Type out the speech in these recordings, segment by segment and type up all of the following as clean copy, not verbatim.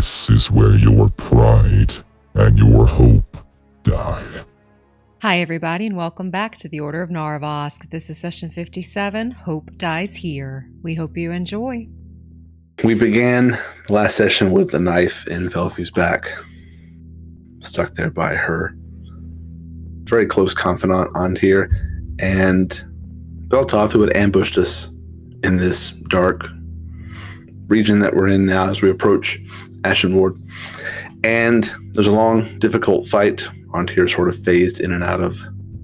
This is where your pride and your hope die. Hi everybody and welcome back to the Order of Narvosc. This is session 57, Hope Dies Here. We hope you enjoy. We began last session with the knife in Velphie's back, stuck there by her very close confidant Antir, and Beltov, who had ambushed us in this dark region that we're in now as we approach Ashen Ward. And there's a long, difficult fight. Antir sort of phased in and out of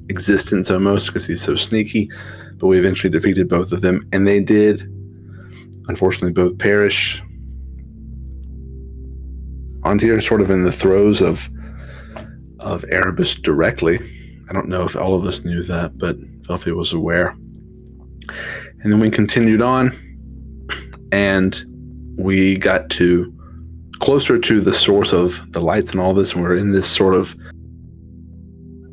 existence almost because he's so sneaky, but we eventually defeated both of them, and they did unfortunately both perish. Antir sort of in the throes of Erebus directly. I don't know if all of us knew that, but Velphie was aware. And then we continued on, and we got to closer to the source of the lights and all this, and we're in this sort of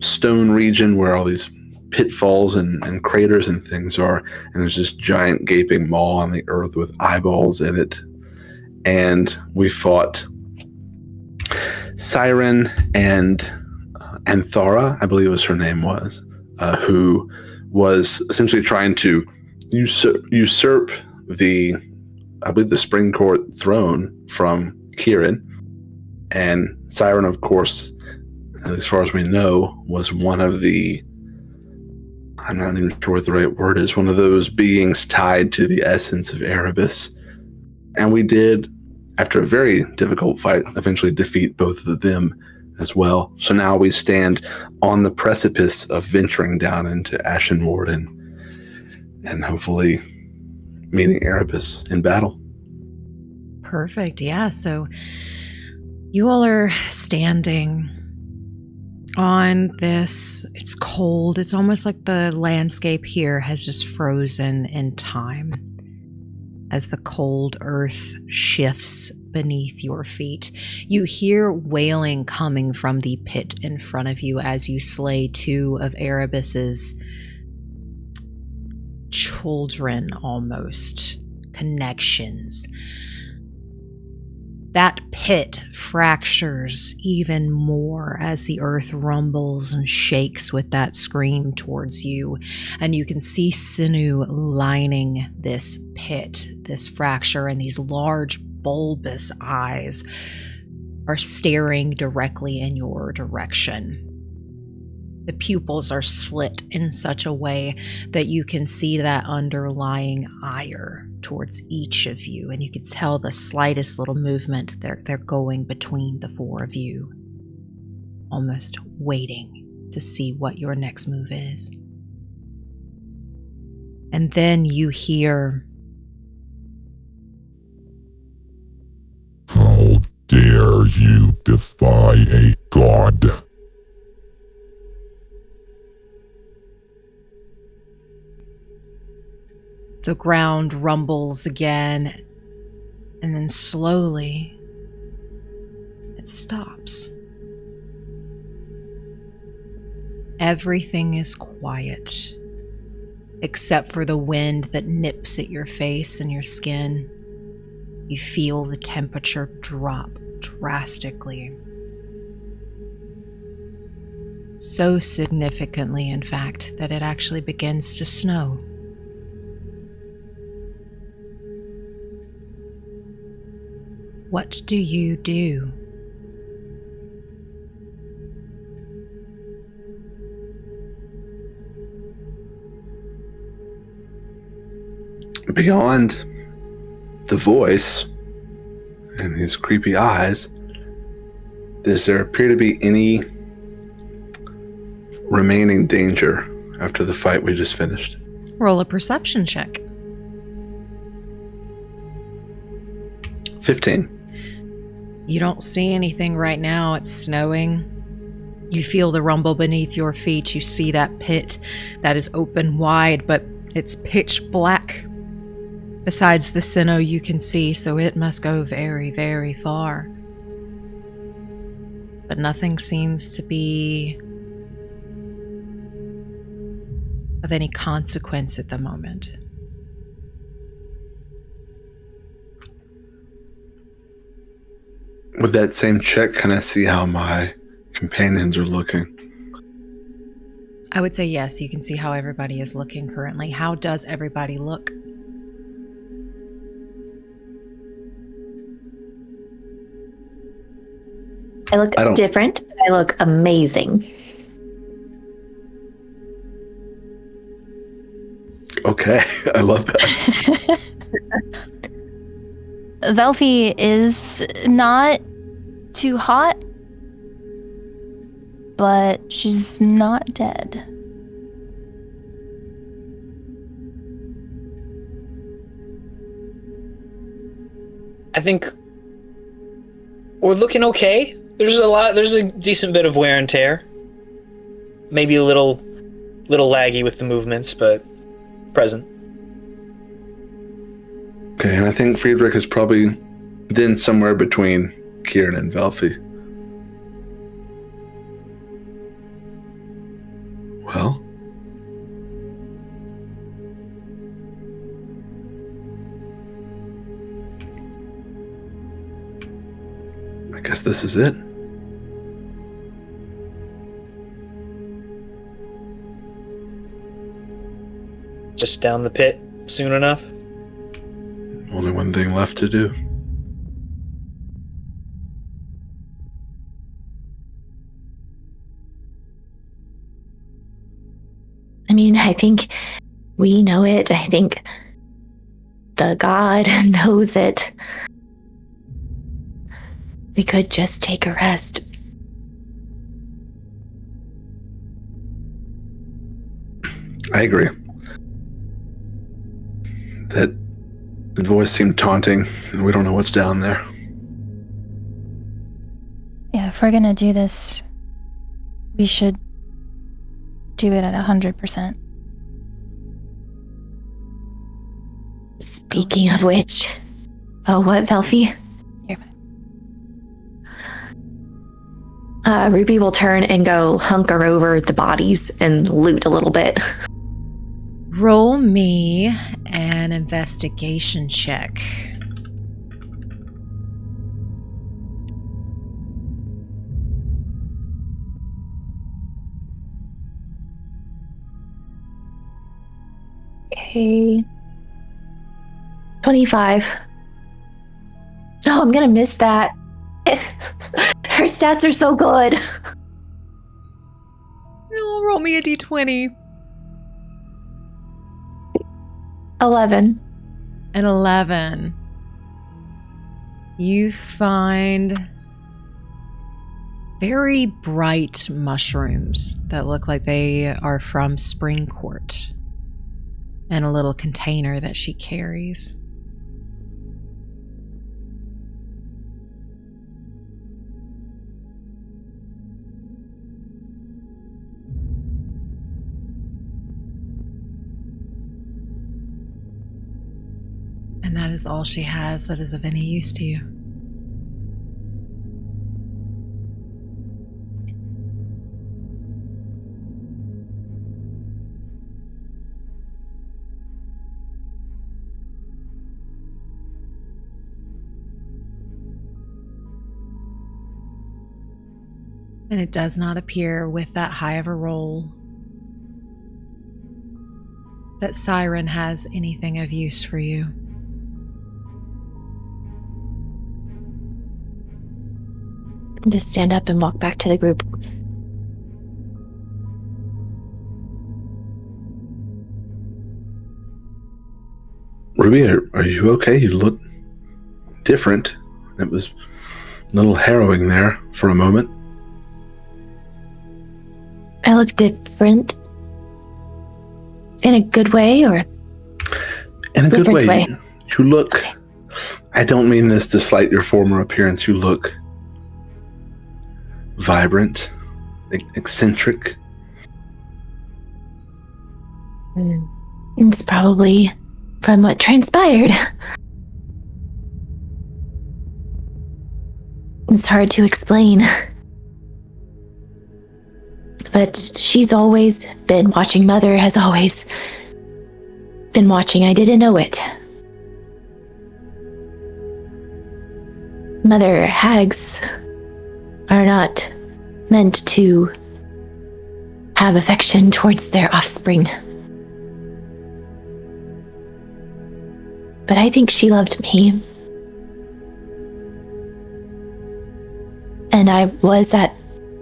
stone region where all these pitfalls and craters and things are, and there's this giant gaping maw on the earth with eyeballs in it. And we fought Siren and Anthara, I believe was her name was, who was essentially trying to usurp the Spring Court throne from Quirin. And Siren, of course, as far as we know, was one of the, I'm not even sure what the right word is, one of those beings tied to the essence of Erebus. And we did, after a very difficult fight, eventually defeat both of them as well. So now we stand on the precipice of venturing down into Ashen Ward and hopefully meeting Erebus in battle. Perfect, yeah. So you all are standing on this, it's cold. It's almost like the landscape here has just frozen in time as the cold earth shifts beneath your feet. You hear wailing coming from the pit in front of you as you slay two of Erebus's children, almost connections. That pit fractures even more as the earth rumbles and shakes with that scream towards you. And you can see sinew lining this pit, this fracture, and these large bulbous eyes are staring directly in your direction. The pupils are slit in such a way that you can see that underlying ire towards each of you, and you can tell the slightest little movement they're going between the four of you, almost waiting to see what your next move is. And then you hear, How dare you defy a god? the ground rumbles again, and then slowly it stops. Everything is quiet, except for the wind that nips at your face and your skin. You feel the temperature drop drastically. So significantly, in fact, that it actually begins to snow. What do you do? Beyond the voice and his creepy eyes, does there appear to be any remaining danger after the fight we just finished? Roll a perception check. 15. You don't see anything right now. It's snowing. You feel the rumble beneath your feet. You see that pit that is open wide, but it's pitch black. Besides the Sinnoh you can see, so it must go very, very far. But nothing seems to be of any consequence at the moment. with that same check, can I see how my companions are looking? I would say yes, you can see how everybody is looking currently. How does everybody look? I look different. I look amazing. Okay, I love that. Velphie is not too hot, but she's not dead. I think we're looking okay. There's a decent bit of wear and tear. Maybe a little laggy with the movements, but present. Okay, and I think Friedrich is probably then somewhere between Quirin and Velphie. Well, I guess this is it. Just down the pit soon enough. Only one thing left to do. I mean, I think we know it. I think the god knows it. We could just take a rest. I agree. That the voice seemed taunting, and we don't know what's down there. Yeah, if we're gonna do this, we should do it at 100%. Speaking of which, oh, what, Velphie? You're fine. Ruby will turn and go hunker over the bodies and loot a little bit. Roll me an investigation check. Okay. 25. Oh, I'm gonna miss that. Her stats are so good. Oh, roll me a d20. 11. An 11. You find very bright mushrooms that look like they are from Spring Court in a little container that she carries. And that is all she has that is of any use to you. And it does not appear with that high of a roll that Siren has anything of use for you. Just stand up and walk back to the group. Ruby, are you okay? You look different. It was a little harrowing there for a moment. I look different? In a good way, or? In a good way. way. You look... Okay. I don't mean this to slight your former appearance. You look vibrant, eccentric. It's probably from what transpired. It's hard to explain. But she's always been watching. Mother has always been watching. I didn't know it. mother hags are not meant to have affection towards their offspring. But I think she loved me. And I was at,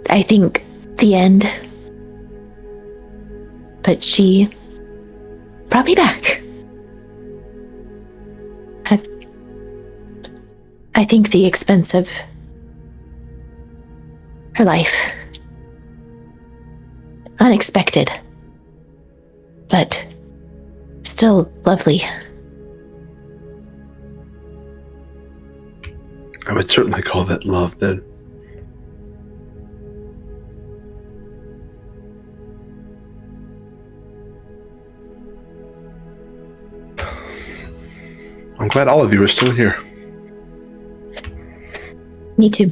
I think, the end. But she brought me back. I think the expense of her life. Unexpected. But still lovely. I would certainly call that love then. I'm glad all of you are still here. Me too.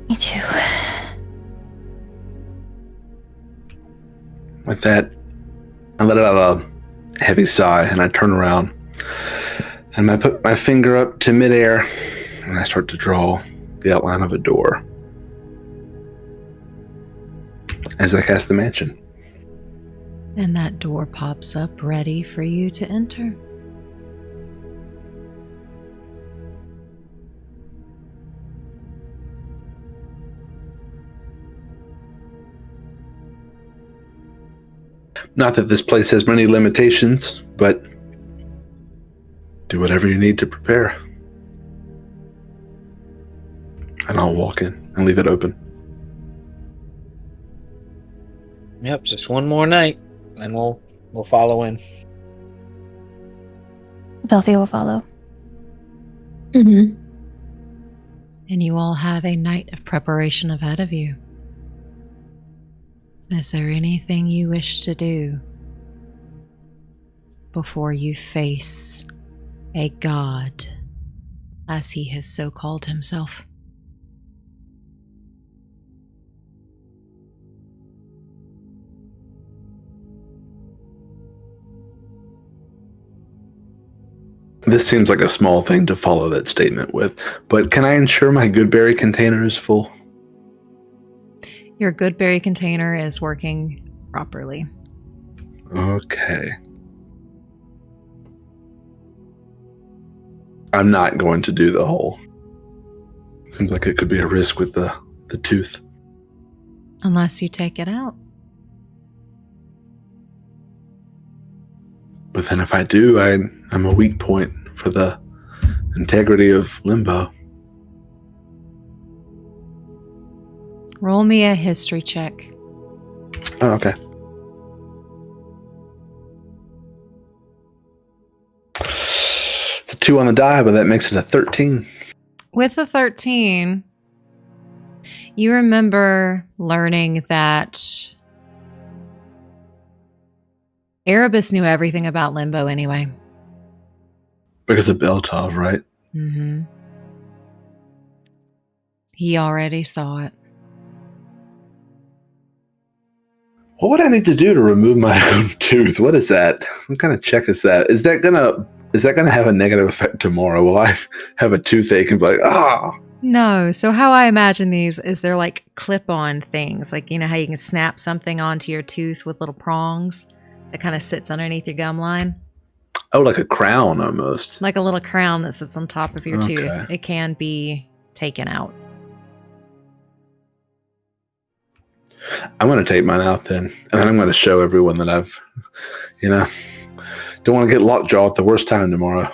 Me too. With that, I let out a heavy sigh and I turn around and I put my finger up to midair and I start to draw the outline of a door as I cast the mansion. And that door pops up ready for you to enter. Not that this place has many limitations, but do whatever you need to prepare. And I'll walk in and leave it open. Yep, just one more night, and we'll follow in. Velphie will follow. Mm-hmm. And you all have a night of preparation ahead of you. Is there anything you wish to do before you face a god, as he has so called himself? This seems like a small thing to follow that statement with, but can I ensure my good berry container is full? Your good berry container is working properly. Okay. I'm not going to do the whole. Seems like it could be a risk with the tooth. Unless you take it out. But then if I do, I'm a weak point for the integrity of Limbo. Roll me a history check. Oh, okay. It's a 2 on the die, but that makes it a 13. With a 13, you remember learning that Erebus knew everything about Limbo anyway. Because of Beltov, right? Mm-hmm. He already saw it. What would I need to do to remove my own tooth? What is that? What kind of check is that? Is that gonna have a negative effect tomorrow? Will I have a toothache and be like, ah? No. So how I imagine these is they're like clip-on things. Like, you know how you can snap something onto your tooth with little prongs that kind of sits underneath your gum line? Oh, like a crown almost. Like a little crown that sits on top of your Okay. tooth. It can be taken out. I'm going to take mine out then. And then I'm going to show everyone that I've, don't want to get lockjaw at the worst time tomorrow.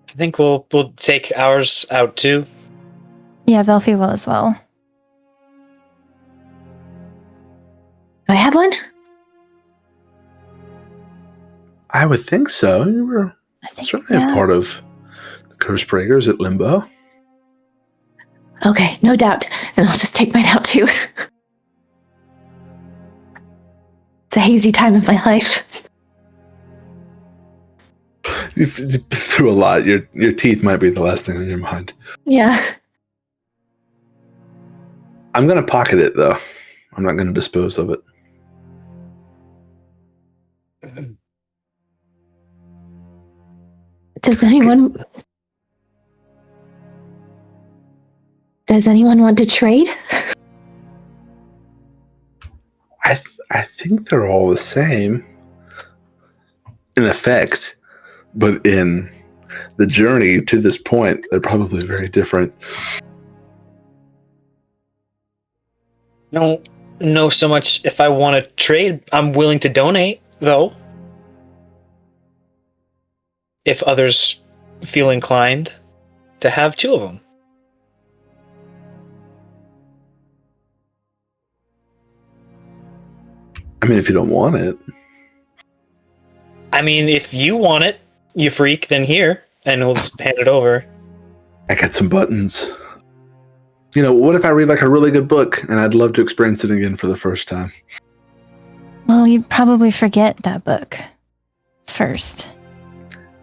I think we'll take ours out too. Yeah, Velphie will as well. Do I have one? I would think so. You were I think certainly a part of the Curse Breakers at Limbo. Okay, no doubt. And I'll just take mine out too. It's a hazy time of my life. You've been through a lot. Your teeth might be the last thing on your mind. Yeah. I'm going to pocket it, though. I'm not going to dispose of it. Does anyone want to trade? I think they're all the same in effect, but in the journey to this point, they're probably very different. I don't know so much if I want to trade. I'm willing to donate, though. If others feel inclined to have two of them. I mean, if you don't want it. I mean, if you want it, you freak, then here, and we'll just hand it over. I got some buttons. You know, what if I read like a really good book and I'd love to experience it again for the first time? Well, you'd probably forget that book first.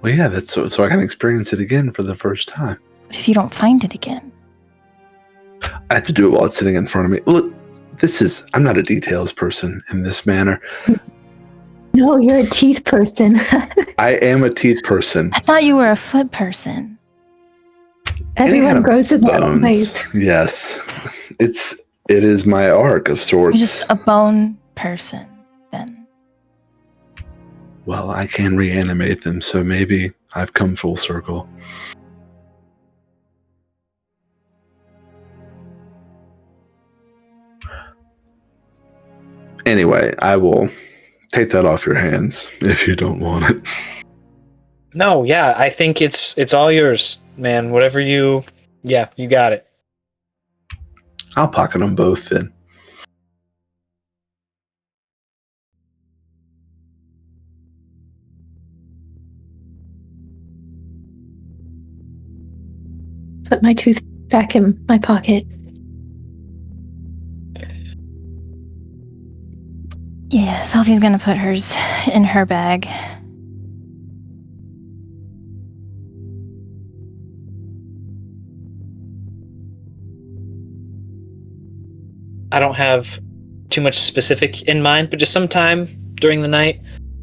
Well, yeah, that's so I can experience it again for the first time. What if you don't find it again? I have to do it while it's sitting in front of me. Look, I'm not a details person in this manner. No, you're a teeth person. I am a teeth person. I thought you were a foot person. Everyone grows in that bones. place. Yes. It is my arc of sorts. You're just a bone person, then. Well, I can reanimate them, so maybe I've come full circle. Anyway, I will take that off your hands if you don't want it. No, yeah, I think it's all yours, man. Whatever you got it. I'll pocket them both then. Put my tooth back in my pocket. Yeah, Velphie's gonna put hers in her bag. I don't have too much specific in mind, but just sometime during the night,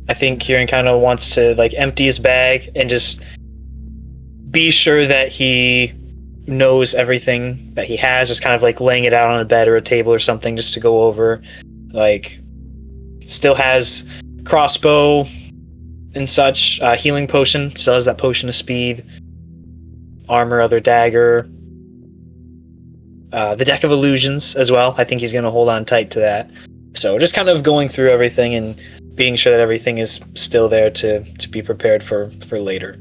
I think Quirin kind of wants to like empty his bag and just be sure that he knows everything that he has, just kind of like laying it out on a bed or a table or something just to go over. Like, still has crossbow and such, healing potion, still has that potion of speed, armor, other dagger, the deck of illusions as well. I think he's going to hold on tight to that. So just kind of going through everything and being sure that everything is still there to be prepared for later.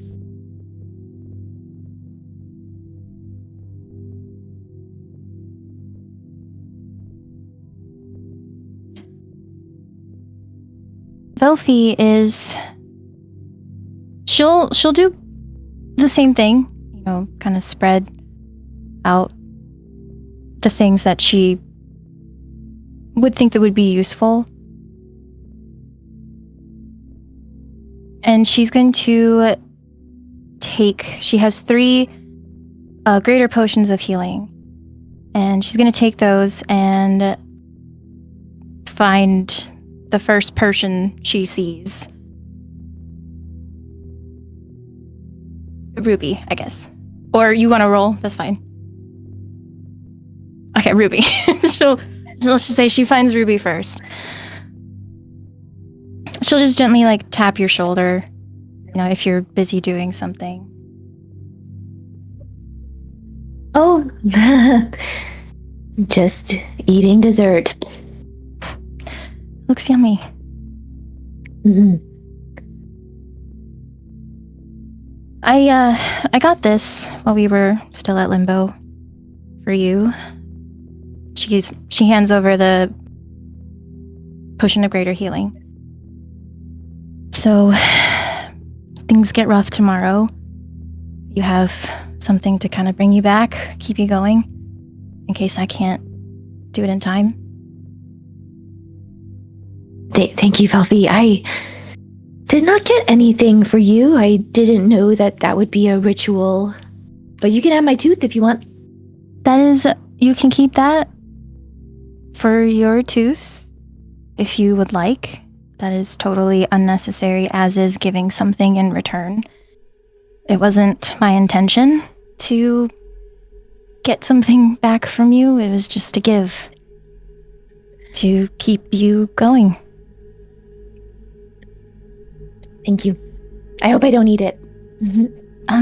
Velphie is... She'll do the same thing, you know, kind of spread out the things that she would think that would be useful. And she's going to she has 3 greater potions of healing. And she's going to take those and find the first person she sees. Ruby, I guess. Or you want to roll? That's fine. Okay, Ruby. Let's just say she finds Ruby first. She'll just gently like tap your shoulder, you know, if you're busy doing something. Oh, just eating dessert. Looks yummy. Mm-hmm. I got this while we were still at Limbo for you. She hands over the potion of greater healing. So things get rough tomorrow. You have something to kind of bring you back, keep you going, in case I can't do it in time. Thank you, Velphie. I did not get anything for you. I didn't know that would be a ritual. But you can have my tooth if you want. That is, you can keep that for your tooth, if you would like. That is totally unnecessary, as is giving something in return. It wasn't my intention to get something back from you. It was just to give. To keep you going. Thank you. I hope I don't need it.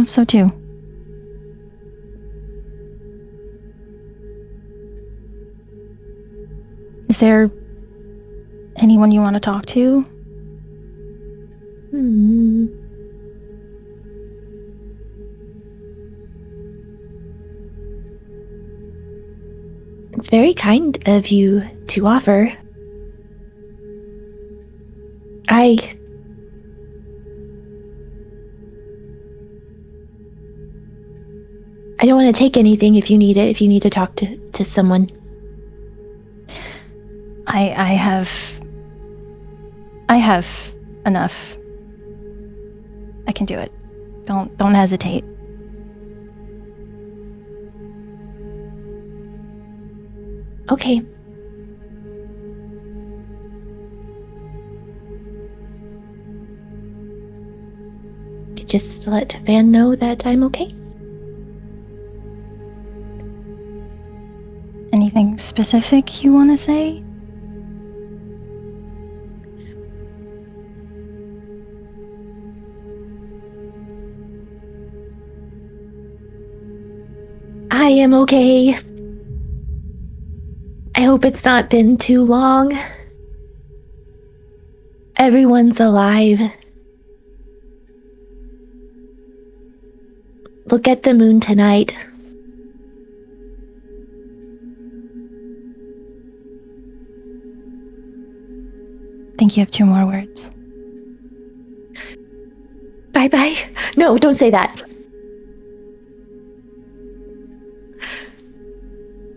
So too. Is there anyone you want to talk to? It's very kind of you to offer. I don't want to take anything if you need it, if you need to talk to someone. I have enough. I can do it. Don't hesitate. Okay. Just let Van know that I'm okay. Anything specific you want to say? I am okay. I hope it's not been too long. Everyone's alive. Look at the moon tonight. I think you have 2 more words. Bye-bye. No, don't say that.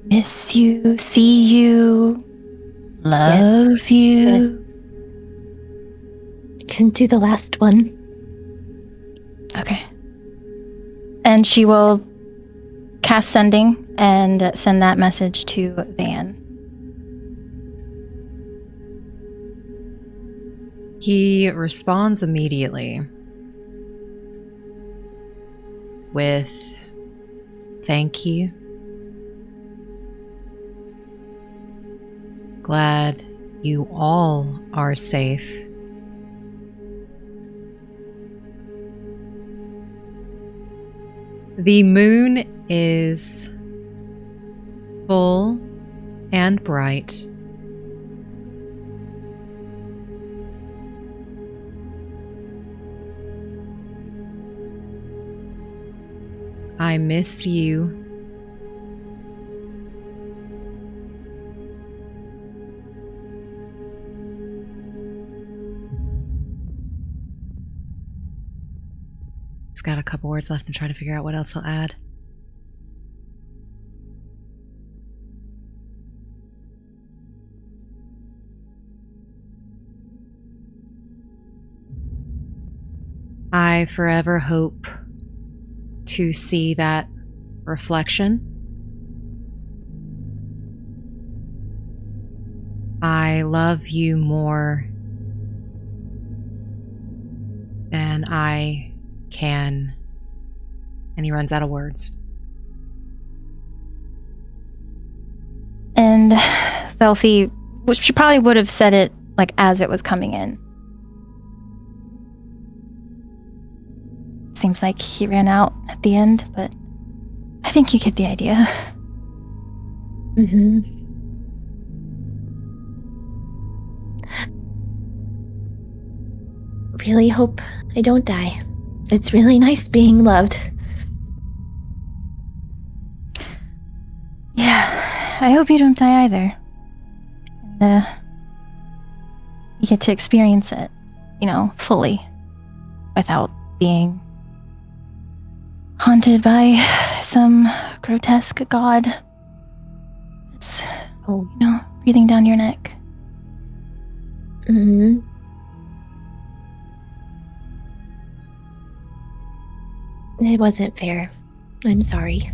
Miss you, see you, love you. I can do the last one. Okay. And she will cast sending and send that message to Van. He responds immediately with thank you. Glad you all are safe. The moon is full and bright. I miss you. He's got a couple words left and try to figure out what else he'll add. I forever hope to see that reflection. I love you more than I can. And he runs out of words. And Velphie, which she probably would have said it like as it was coming in. Seems like he ran out at the end, but I think you get the idea. Really hope I don't die. It's really nice being loved. Yeah, I hope you don't die either. And, you get to experience it, fully, without being haunted by some grotesque god. It's, breathing down your neck. It wasn't fair. I'm sorry.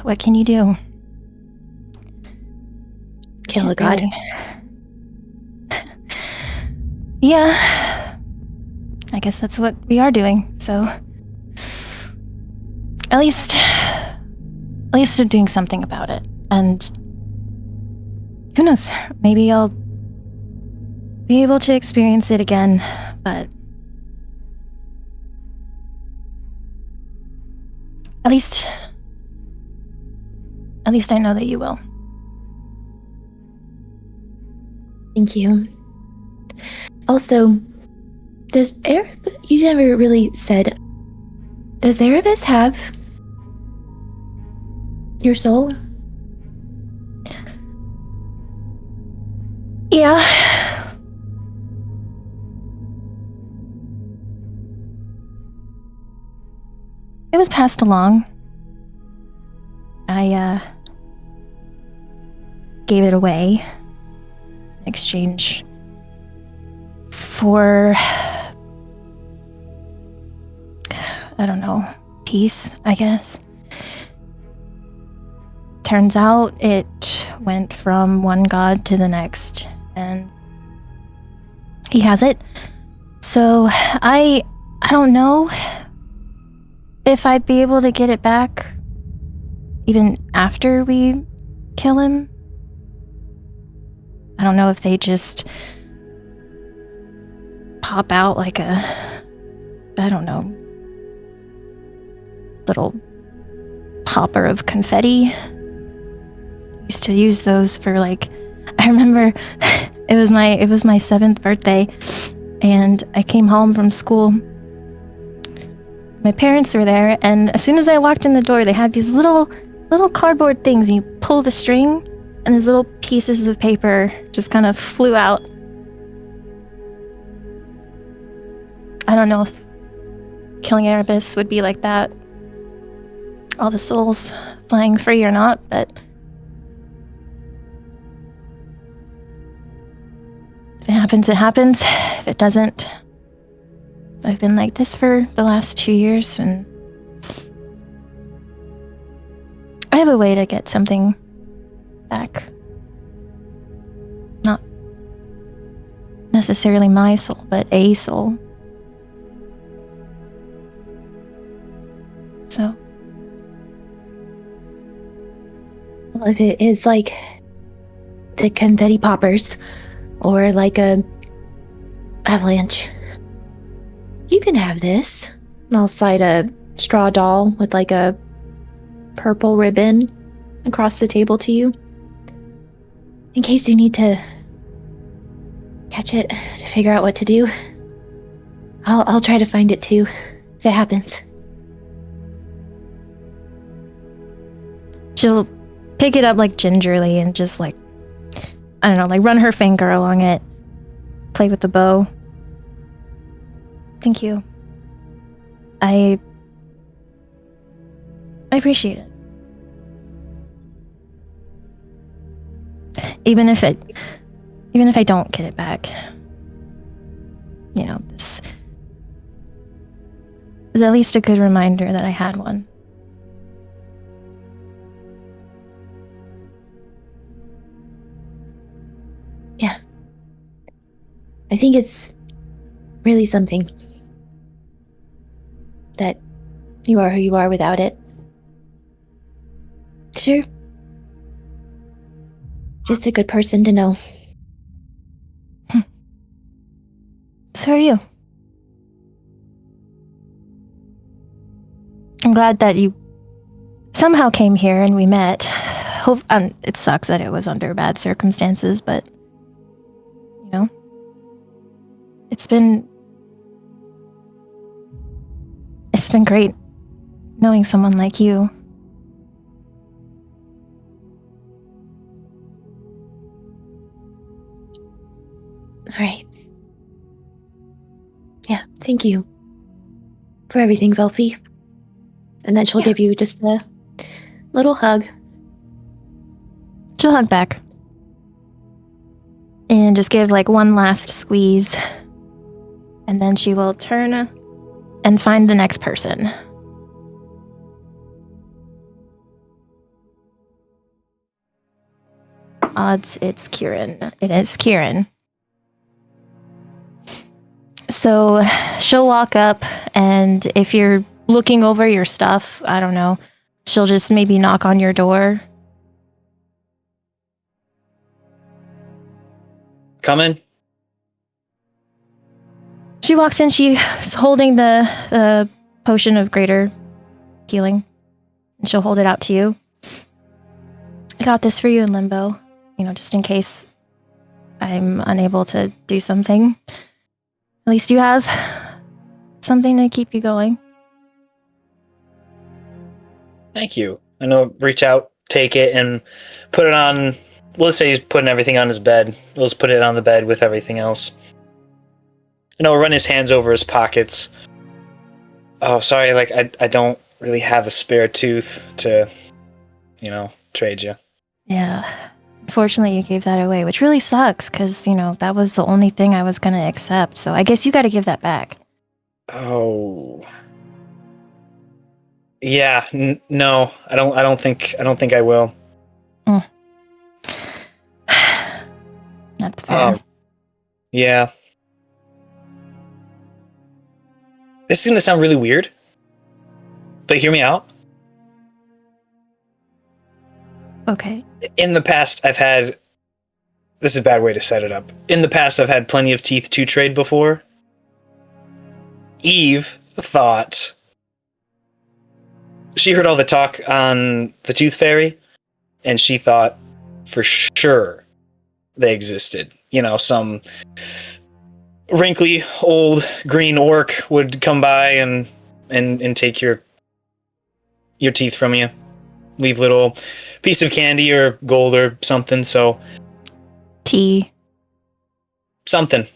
what can you do? Kill a Can't god. really- Yeah. I guess that's what we are doing, so... At least they're doing something about it. And... who knows? Maybe I'll be able to experience it again, but... At least I know that you will. Thank you. Also, does Erebus... You never really said... Does Erebus have... your soul? Yeah. It was passed along. I gave it away in exchange for, I don't know, peace, I guess. Turns out it went from one god to the next, and he has it. So I don't know if I'd be able to get it back even after we kill him. I don't know if they just pop out like a, I don't know, little popper of confetti. Used to use those for, like, I remember it was my 7th birthday, and I came home from school. My parents were there, and as soon as I walked in the door, they had these little cardboard things, and you pull the string, and these little pieces of paper just kind of flew out. I don't know if killing Erebus would be like that. All the souls flying free or not, but if it happens, it happens. If it doesn't, I've been like this for the last 2 years, and I have a way to get something back. Not necessarily my soul, but a soul. So, Well, if it is like the confetti poppers or like a avalanche, you can have this. And I'll slide a straw doll with like a purple ribbon across the table to you, in case you need to catch it to figure out what to do. I'll try to find it too, if it happens. she'll pick it up like gingerly and just like, I don't know, like run her finger along it, play with the bow. Thank you. I appreciate it. Even if I don't get it back, you know, this is at least a good reminder that I had one. Yeah. I think it's really something that you are who you are without it. Sure. Just a good person to know. So are you. I'm glad that you somehow came here and we met. It sucks that it was under bad circumstances, but you know, it's been great knowing someone like you. All right. Yeah, thank you for everything, Velphie. And then she'll give you just a little hug. She'll hug back. And just give like one last squeeze. And then she will turn and find the next person. odds it's Quirin. It is Quirin. So she'll walk up, and if you're looking over your stuff, I don't know, she'll just maybe knock on your door. Come in. She walks in, she's holding the potion of greater healing, and she'll hold it out to you. I got this for you in limbo, just in case I'm unable to do something. At least you have something to keep you going. Thank you. And he'll reach out, take it, and put it on. Let's say he's putting everything on his bed. We'll just put it on the bed with everything else. And he'll run his hands over his pockets. Oh, sorry, I don't really have a spare tooth to, trade you. Yeah. Unfortunately, you gave that away, which really sucks, because, that was the only thing I was going to accept. So I guess you got to give that back. Oh. Yeah, no, I don't think I will. That's fair. Yeah. This is going to sound really weird, but hear me out. Okay. In the past, this is a bad way to set it up. In the past, I've had plenty of teeth to trade before. Eve thought she heard all the talk on the Tooth Fairy, and she thought for sure they existed. Some wrinkly old green orc would come by and take your teeth from you, leave little piece of candy or gold or something. So tea, something.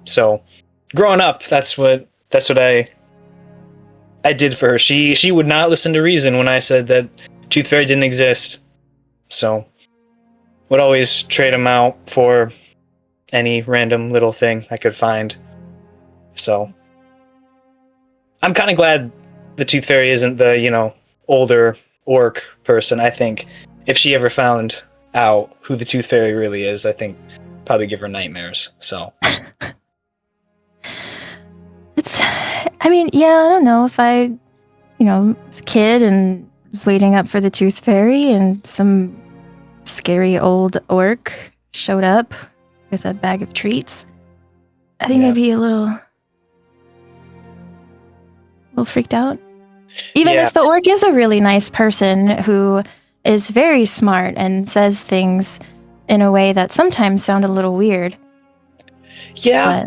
So growing up, that's what I did for her. She would not listen to reason when I said that Tooth Fairy didn't exist. So would always trade them out for any random little thing I could find. So I'm kind of glad the Tooth Fairy isn't the, older orc person. I think if she ever found out who the Tooth Fairy really is, I think probably give her nightmares. So I don't know if I, was a kid and was waiting up for the Tooth Fairy and some scary old orc showed up with a bag of treats. I think I'd be a little freaked out. Even if the orc is a really nice person who is very smart and says things in a way that sometimes sound a little weird. Yeah.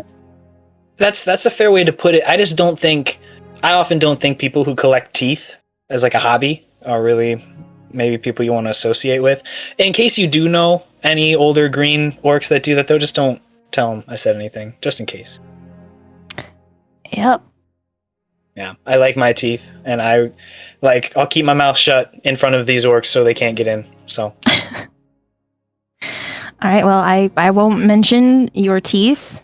But that's a fair way to put it. I often don't think people who collect teeth as like a hobby are really maybe people you want to associate with. In case you do know any older green orcs that do that, though, just don't tell them I said anything, just in case. Yep. Yeah, I like my teeth, and I'll keep my mouth shut in front of these orcs so they can't get in. So. All right, well, I won't mention your teeth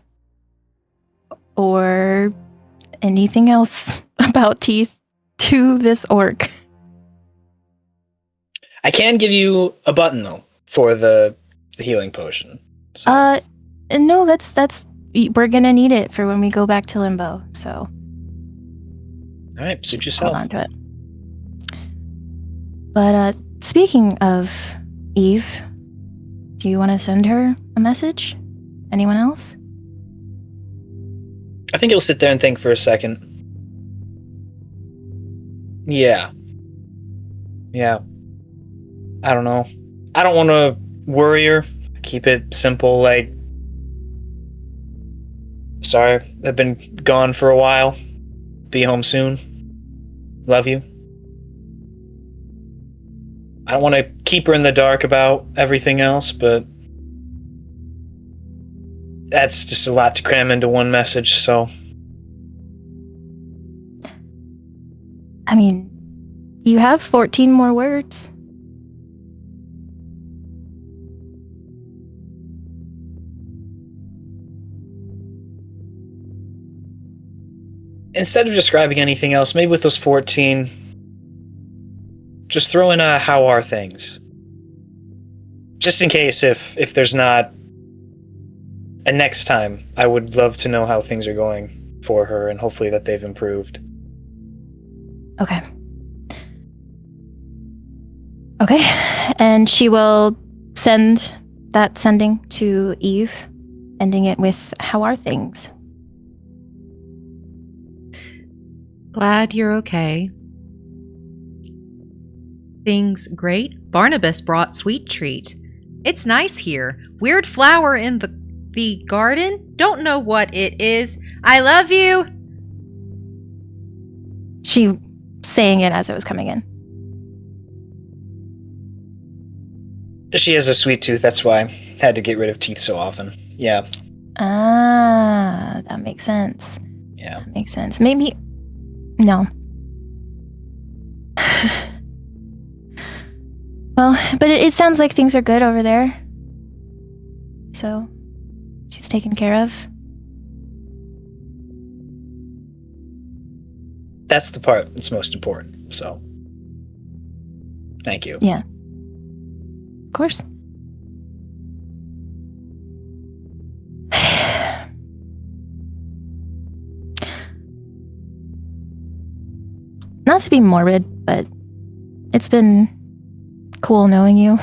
or anything else about teeth to this orc. I can give you a button though for the healing potion. So. No, that's we're gonna need it for when we go back to Limbo. So. All right, suit yourself. Hold on to it. But speaking of Eve, do you want to send her a message? Anyone else? I think you'll sit there and think for a second. Yeah. I don't know. I don't want to worry her. Keep it simple, like, sorry, I've been gone for a while. Be home soon. Love you. I don't want to keep her in the dark about everything else, but that's just a lot to cram into one message, so. I mean, you have 14 more words. Instead of describing anything else, maybe with those 14, just throw in a how are things. just in case if there's not a next time, I would love to know how things are going for her, and hopefully that they've improved. Okay. Okay, and she will send that sending to Eve, ending it with, "How are things?" Glad you're okay. Things great. Barnabas brought sweet treat. It's nice here. Weird flower in the garden? Don't know what it is. I love you. She saying it as it was coming in. She has a sweet tooth, that's why. Had to get rid of teeth so often. Yeah. Ah, that makes sense. Yeah. That makes sense. Maybe... No. Well, but it sounds like things are good over there. So, she's taken care of. That's the part that's most important, so. Thank you. Yeah. Of course. Not to be morbid, but it's been cool knowing you.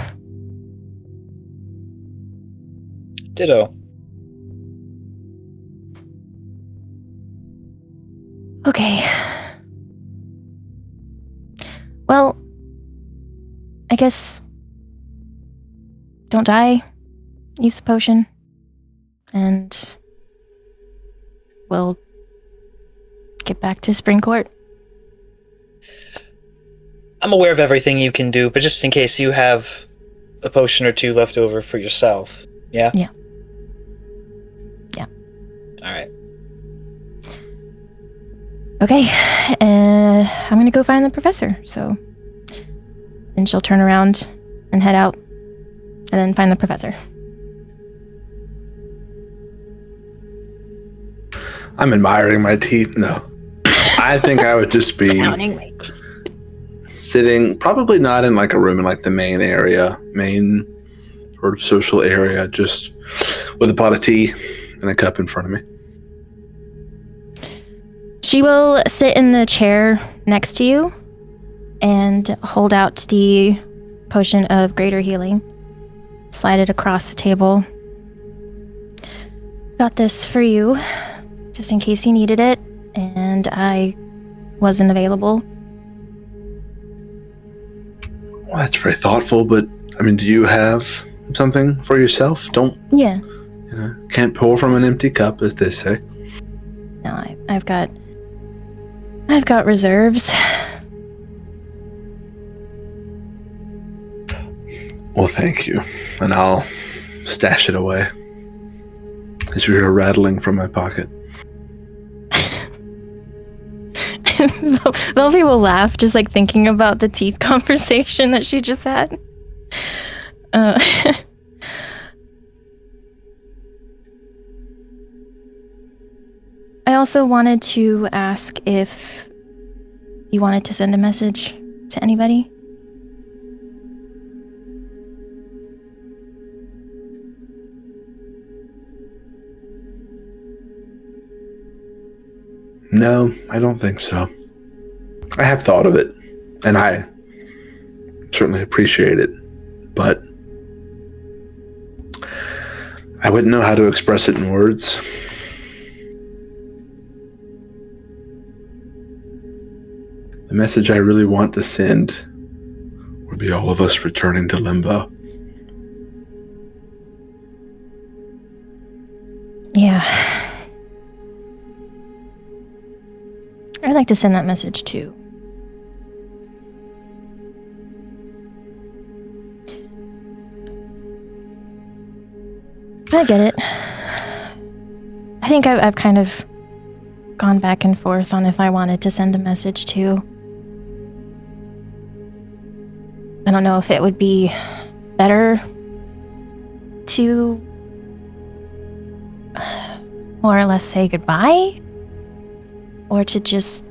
Ditto. Okay. Well, I guess don't die, use the potion, and we'll get back to Spring Court. I'm aware of everything you can do, but just in case, you have a potion or two left over for yourself. Yeah? Yeah. Yeah. Alright. Okay, I'm gonna go find the professor, so... And she'll turn around and head out, and then find the professor. I'm admiring my teeth. No. I think I would just be Counting my teeth. sitting, probably not in like a room in like the main sort of social area, just with a pot of tea and a cup in front of me. She will sit in the chair next to you and hold out the potion of greater healing. Slide it across the table. Got this for you, just in case you needed it, and I wasn't available. Well, that's very thoughtful, but I mean, do you have something for yourself? Yeah. Can't pour from an empty cup, as they say. No, I've got reserves. Well, thank you. And I'll stash it away as you hear rattling from my pocket. Velphie will laugh, just like thinking about the teeth conversation that she just had. I also wanted to ask if you wanted to send a message to anybody. No, I don't think so. I have thought of it, and I certainly appreciate it, but I wouldn't know how to express it in words. The message I really want to send would be all of us returning to Limbo. Yeah. I'd like to send that message too. I get it. I think I've kind of gone back and forth on if I wanted to send a message too. I don't know if it would be better to more or less say goodbye, or to just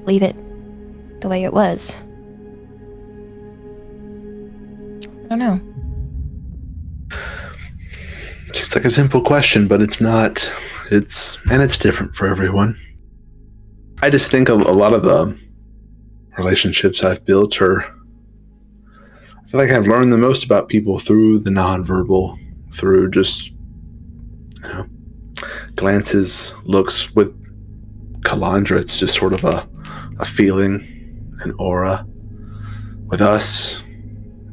leave it the way it was. I don't know. Seems like a simple question, but it's not. It's different for everyone. I just think a lot of the relationships I've built I feel like I've learned the most about people through the nonverbal, through just, glances, looks. With Kalandra, it's just sort of a feeling, an aura. With us,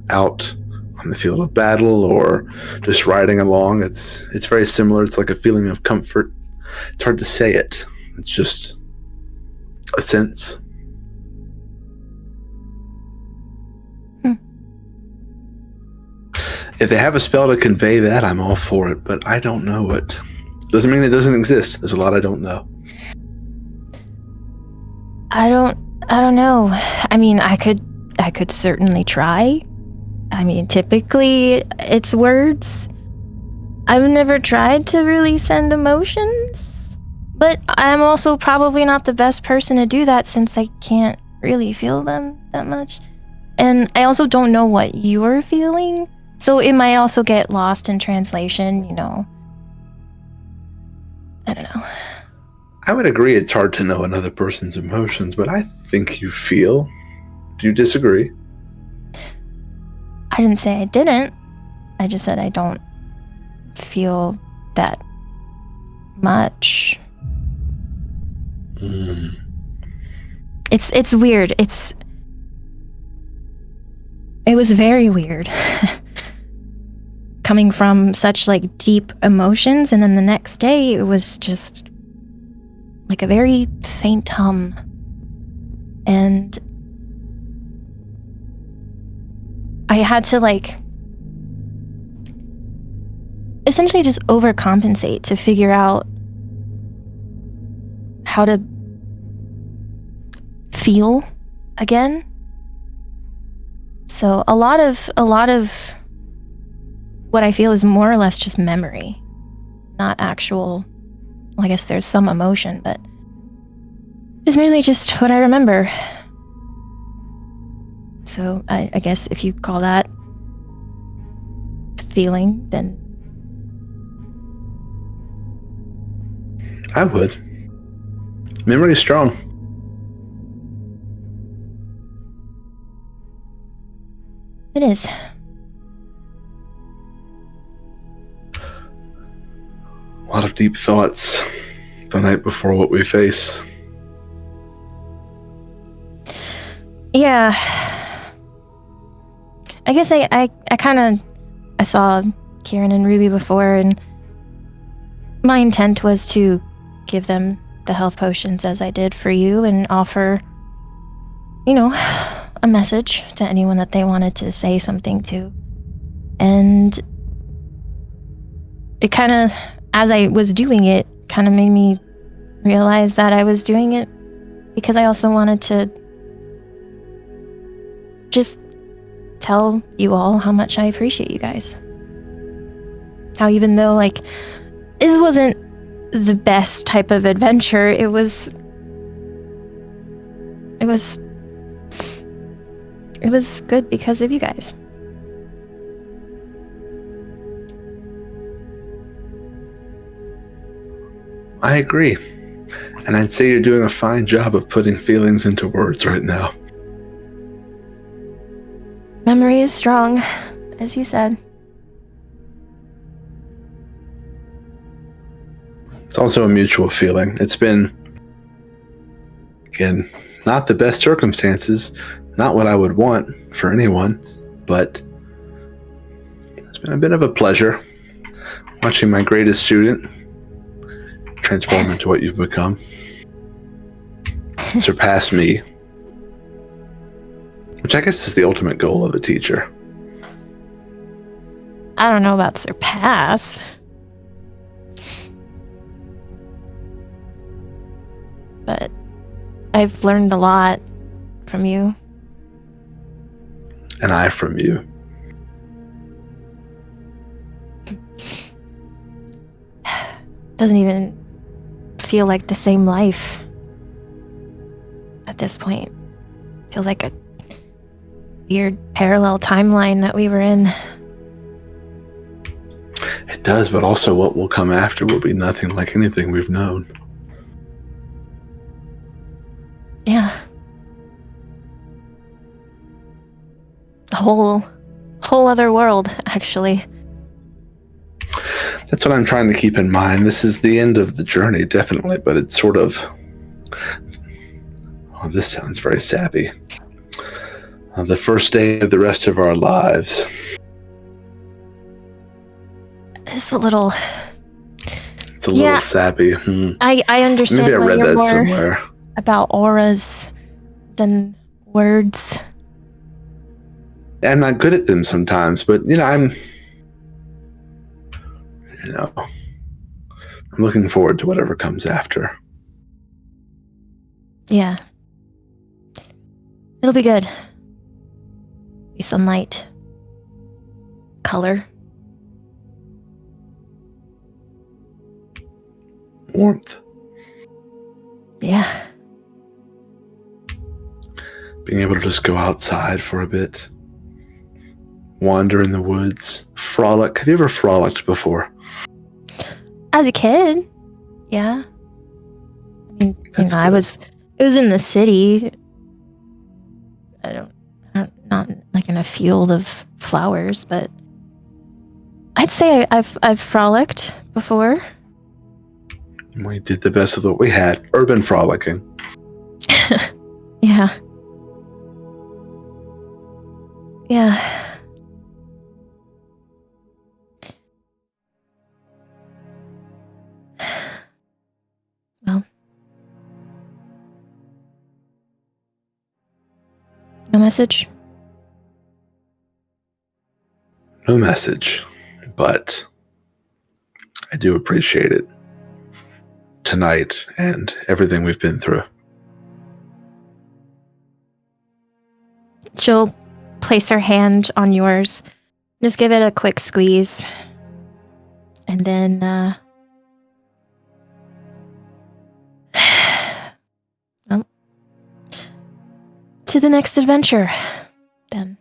out on the field of battle or just riding along, it's very similar. It's like a feeling of comfort. It's hard to say it. It's just a sense. If they have a spell to convey that, I'm all for it, but I don't know it. Doesn't mean it doesn't exist. There's a lot I don't know. I don't know. I mean, I could certainly try. I mean, typically it's words. I've never tried to really send emotions, but I'm also probably not the best person to do that since I can't really feel them that much. And I also don't know what you're feeling, so it might also get lost in translation, I don't know. I would agree it's hard to know another person's emotions, but I think you feel. Do you disagree? I didn't say I didn't. I just said I don't feel that much. It's weird. It was very weird. Coming from such deep emotions, and then the next day it was just like a very faint hum. And I had to essentially just overcompensate to figure out how to feel again. So a lot of what I feel is more or less just memory, not actual, I guess there's some emotion, but it's mainly just what I remember. So I guess if you call that feeling, then I would. Memory is strong. it is. A lot of deep thoughts the night before what we face. Yeah. I guess I saw Quirin and Ruby before, and my intent was to give them the health potions as I did for you and offer, a message to anyone that they wanted to say something to. And it kind of, as I was doing it, kind of made me realize that I was doing it because I also wanted to just tell you all how much I appreciate you guys. How even though this wasn't the best type of adventure, it was good because of you guys. I agree. And I'd say you're doing a fine job of putting feelings into words right now. Memory is strong, as you said. It's also a mutual feeling. It's been, again, not the best circumstances, not what I would want for anyone, but it's been a bit of a pleasure watching my greatest student transform into what you've become. Surpass me. Which I guess is the ultimate goal of a teacher. I don't know about surpass. But I've learned a lot from you. And I from you. Doesn't even feel like the same life at this point. Feels like weird parallel timeline that we were in. It does, but also what will come after will be nothing like anything we've known. Yeah. A whole other world, actually. That's what I'm trying to keep in mind. This is the end of the journey, definitely, but it's sort of... Oh, this sounds very sappy. The first day of the rest of our lives. It's a little... It's a little sappy. I understand. Maybe I read that more somewhere. About auras than words. I'm not good at them sometimes, but I'm looking forward to whatever comes after. Yeah. It'll be good. Be sunlight. Color. Warmth. Yeah. Being able to just go outside for a bit. Wander in the woods. Frolic. Have you ever frolicked before? As a kid. Yeah. I mean, That's it was in the city. Not like in a field of flowers, but I'd say I've frolicked before. We did the best of what we had. Urban frolicking. Yeah. Yeah. Well. No message? No message, but I do appreciate it. Tonight and everything we've been through. She'll place her hand on yours. Just give it a quick squeeze. And then, well, to the next adventure, then.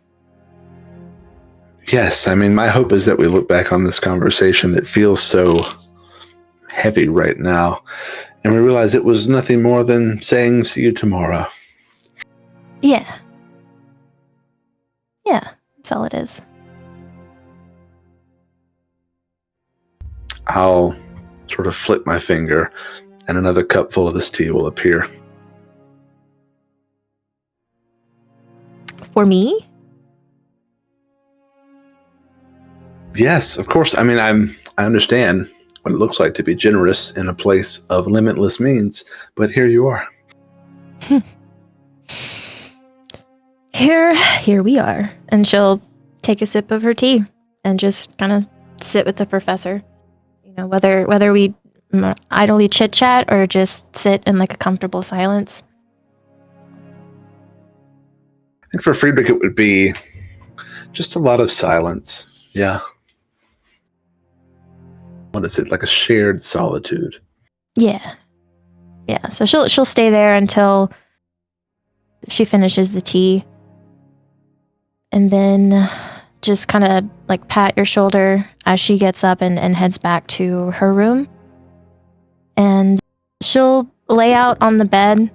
Yes, I mean, my hope is that we look back on this conversation that feels so heavy right now, and we realize it was nothing more than saying, see you tomorrow. Yeah. Yeah, that's all it is. I'll sort of flick my finger, and another cup full of this tea will appear. For me? Yes, of course. I mean, I understand what it looks like to be generous in a place of limitless means, but here you are. Here we are. And she'll take a sip of her tea and just kind of sit with the professor. You know, whether we idly chit-chat or just sit in like a comfortable silence. I think for Friedrich it would be just a lot of silence. Yeah. What is it? Like a shared solitude. Yeah. Yeah. So she'll stay there until she finishes the tea. And then just kind of like pat your shoulder as she gets up and heads back to her room. And she'll lay out on the bed,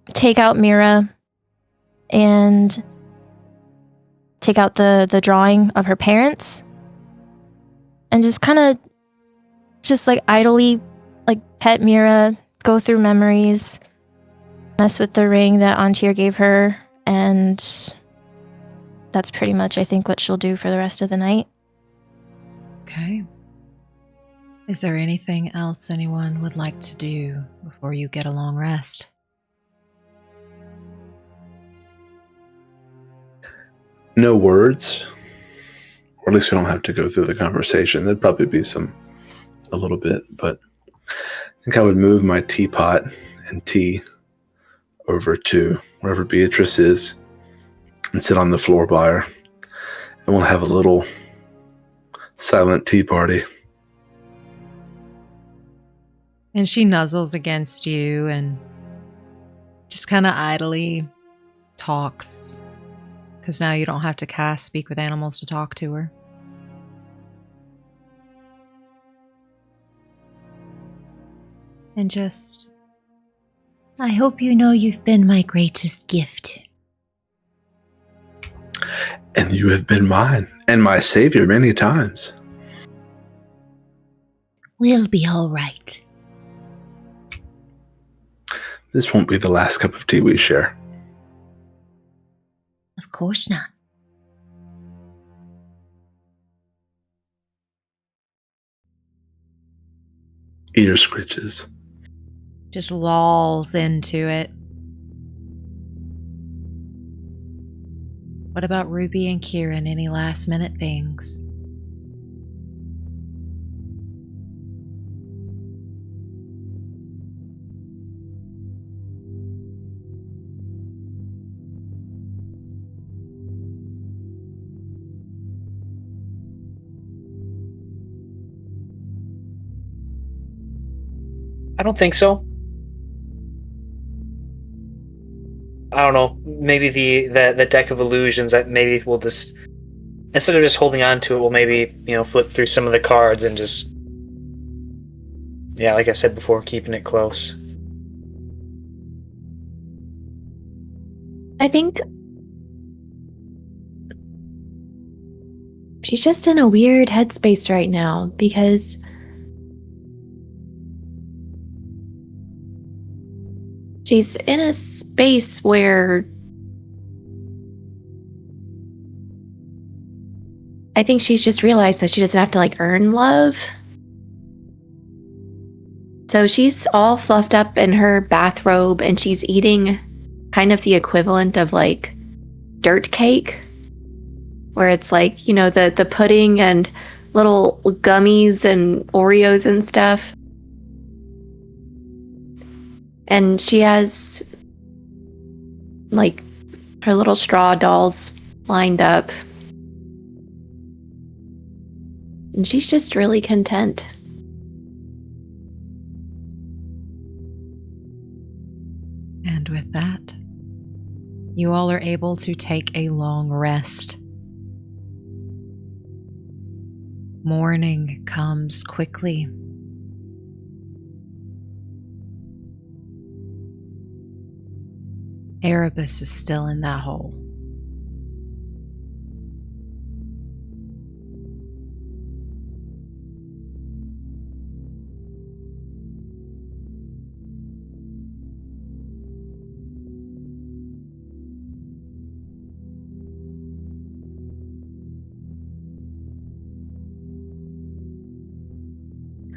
take out Mira, and take out the drawing of her parents. And just kind of just like idly like pet Mira, go through memories, mess with the ring that Antir gave her, and that's pretty much, I think, what she'll do for the rest of the night. Okay. Is there anything else anyone would like to do before you get a long rest? No words. Or at least we don't have to go through the conversation. There'd probably be a little bit, but I think I would move my teapot and tea over to wherever Beatrice is and sit on the floor by her. And we'll have a little silent tea party. And she nuzzles against you and just kind of idly talks Because now you don't have to cast Speak with Animals to talk to her. And just, I hope you know you've been my greatest gift. And you have been mine and my savior many times. We'll be all right. This won't be the last cup of tea we share. Of course not. Ear scritches. Just lolls into it. What about Ruby and Quirin? Any last minute things? I don't think so. I don't know. Maybe the deck of illusions that maybe we'll just, instead of just holding on to it, we'll maybe, flip through some of the cards and just, like I said before, keeping it close. I think she's just in a weird headspace right now because she's in a space where I think she's just realized that she doesn't have to earn love. So she's all fluffed up in her bathrobe and she's eating kind of the equivalent of dirt cake, where it's the pudding and little gummies and Oreos and stuff. And she has her little straw dolls lined up. And she's just really content. And with that, you all are able to take a long rest. Morning comes quickly. Erebus is still in that hole.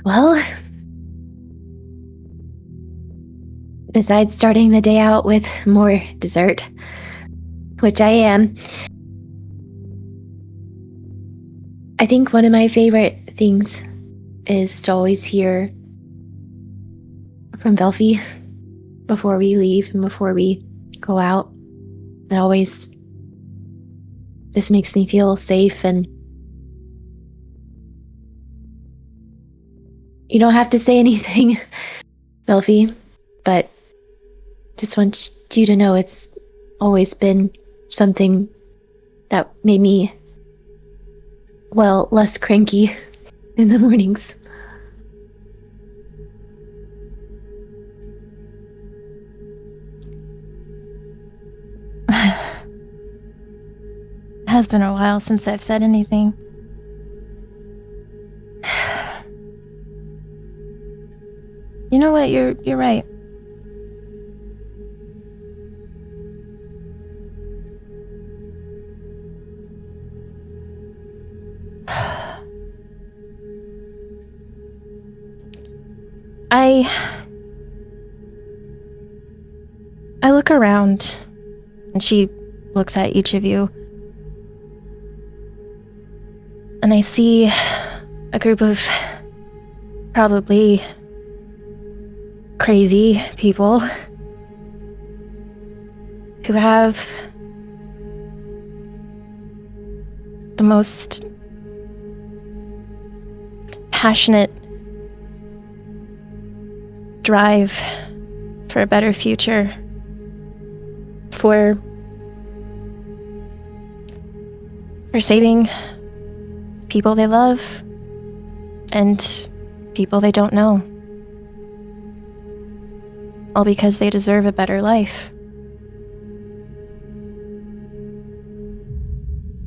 Well, besides starting the day out with more dessert, which I am, I think one of my favorite things is to always hear from Velphie before we leave and before we go out. It always just makes me feel safe, and you don't have to say anything, Velphie, but just want you to know it's always been something that made me, less cranky in the mornings. It has been a while since I've said anything. You know what? You're right. I look around, and she looks at each of you, and I see a group of probably crazy people who have the most passionate drive for a better future, for for saving people they love and people they don't know. All because they deserve a better life.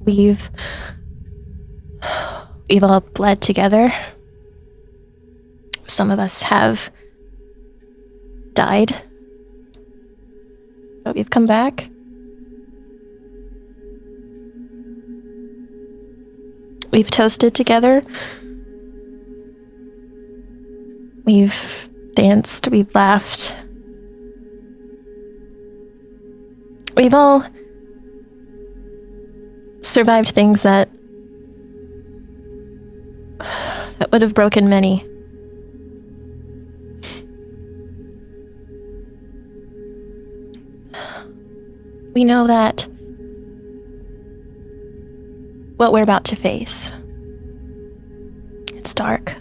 We've all bled together. Some of us have died, but we've come back. We've toasted together. We've danced, we've laughed. We've all survived things that would have broken many. We know that what we're about to face, it's dark,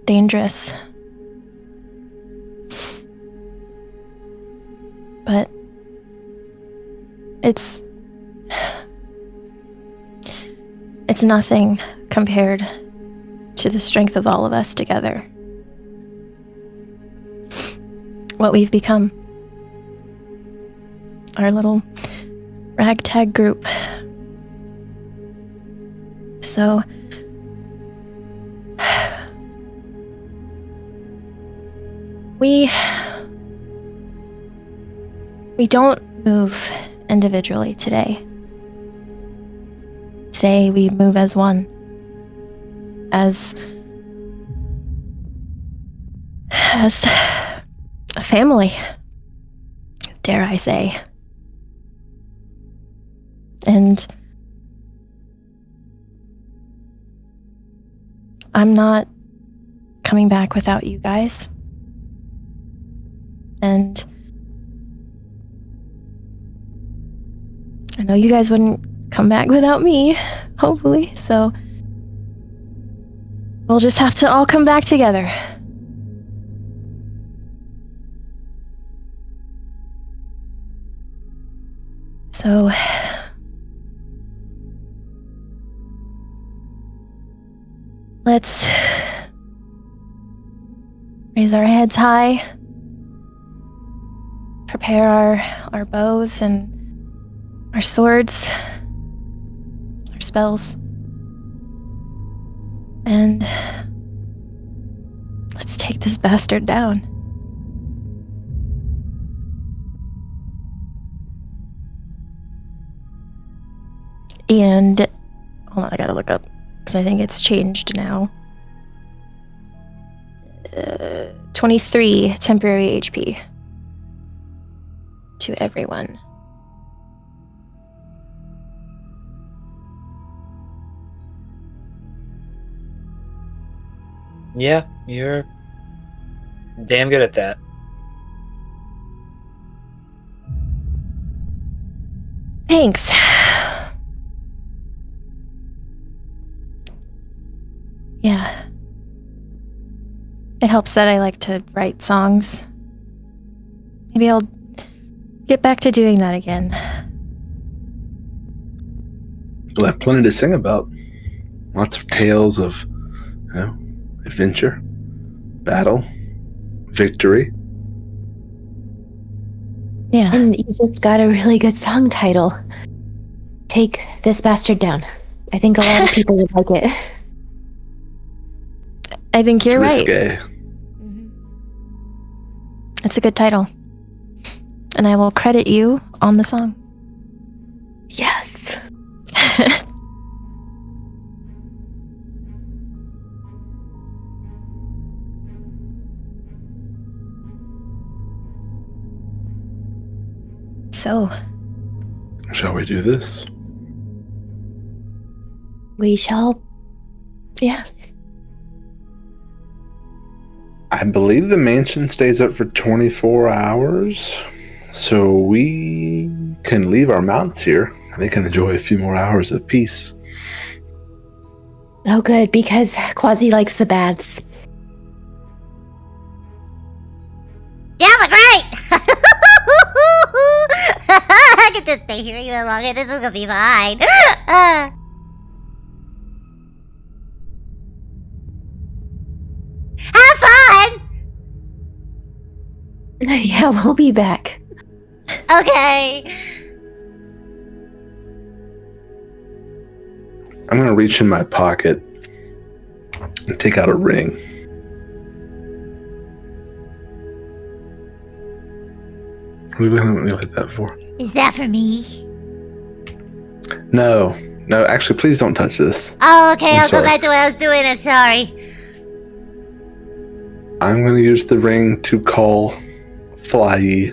dangerous, but it's nothing compared to the strength of all of us together. What we've become. Our little ragtag group. So we don't move individually today. Today we move as one. As a family, dare I say. And I'm not coming back without you guys. And I know you guys wouldn't come back without me, hopefully, so we'll just have to all come back together. So let's raise our heads high, prepare our bows and our swords, our spells, and let's take this bastard down. And hold on, I gotta look up because I think it's changed now. 23 temporary HP to everyone. Yeah, you're damn good at that. Thanks. Yeah. It helps that I like to write songs. Maybe I'll get back to doing that again. We'll have plenty to sing about. Lots of tales of, adventure, battle, victory. Yeah. And you just got a really good song title. Take This Bastard Down. I think a lot of people would like it. I think you're right. Risque. It's a good title. And I will credit you on the song. Yes. So, Shall we do this? We shall. Yeah. I believe the mansion stays up for 24 hours, so we can leave our mounts here and they can enjoy a few more hours of peace. Oh, good, because Quasi likes the baths. Yeah, they're great! can just stay here even longer. This is gonna be fine. Have fun! Yeah, we'll be back. Okay. I'm gonna reach in my pocket and take out a ring. What are you looking at me like that for? Is that for me? No, actually, please don't touch this. Oh, okay, I'll sorry. go back to what I was doing. I'm sorry. I'm gonna use the ring to call Fly.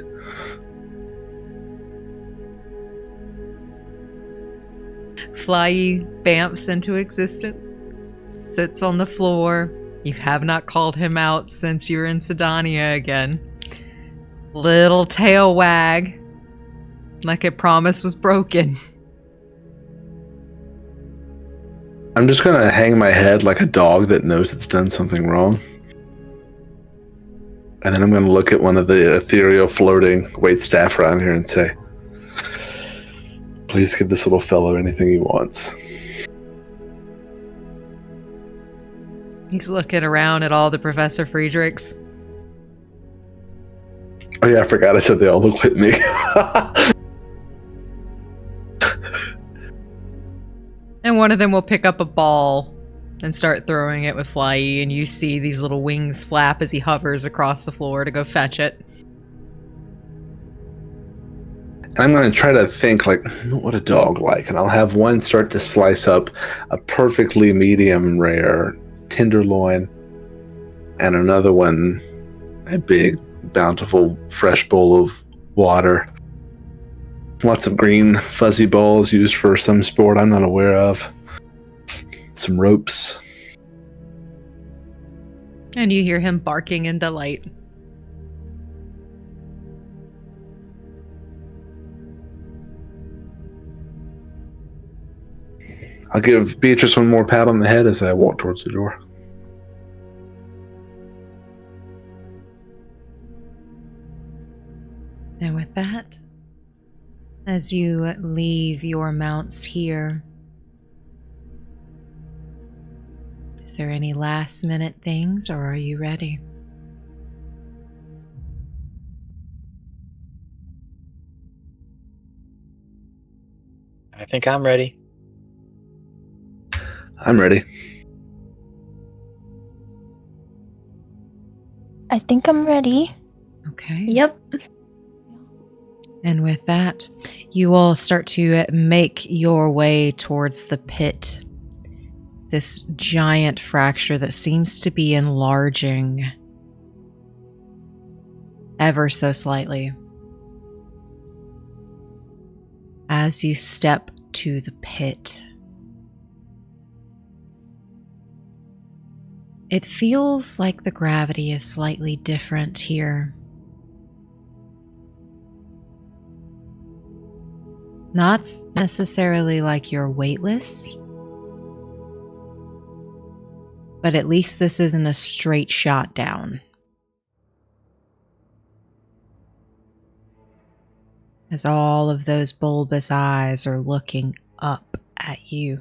Fly bamps into existence, sits on the floor. You have not called him out since you were in Sedania again. Little tail wag, like a promise was broken. I'm just gonna hang my head like a dog that knows it's done something wrong. And then I'm gonna look at one of the ethereal floating waitstaff around here and say, please give this little fellow anything he wants. He's looking around at all the Professor Friedrichs. Oh yeah, I forgot I said they all look like me. And one of them will pick up a ball and start throwing it with Fly, and you see these little wings flap as he hovers across the floor to go fetch it. I'm going to try to think, like, what a dog like? And I'll have one start to slice up a perfectly medium rare tenderloin, and another one a big, bountiful, fresh bowl of water. Lots of green, fuzzy balls used for some sport I'm not aware of. Some ropes. And you hear him barking in delight. I'll give Beatrice one more pat on the head as I walk towards the door. And with that, as you leave your mounts here, is there any last minute things, or are you ready? I think I'm ready. I'm ready. I think I'm ready. Okay. Yep. And with that, you all start to make your way towards the pit. This giant fracture that seems to be enlarging ever so slightly. As you step to the pit, it feels like the gravity is slightly different here. Not necessarily like you're weightless, but at least this isn't a straight shot down. As all of those bulbous eyes are looking up at you.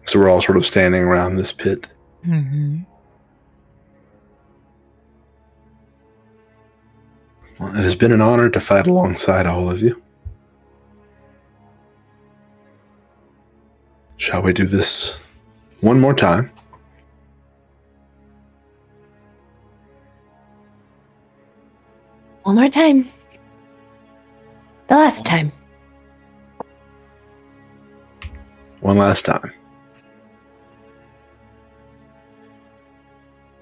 So we're all sort of standing around this pit. Mm-hmm. Well, it has been an honor to fight alongside all of you. Shall we do this one more time? One more time. The last time. One last time.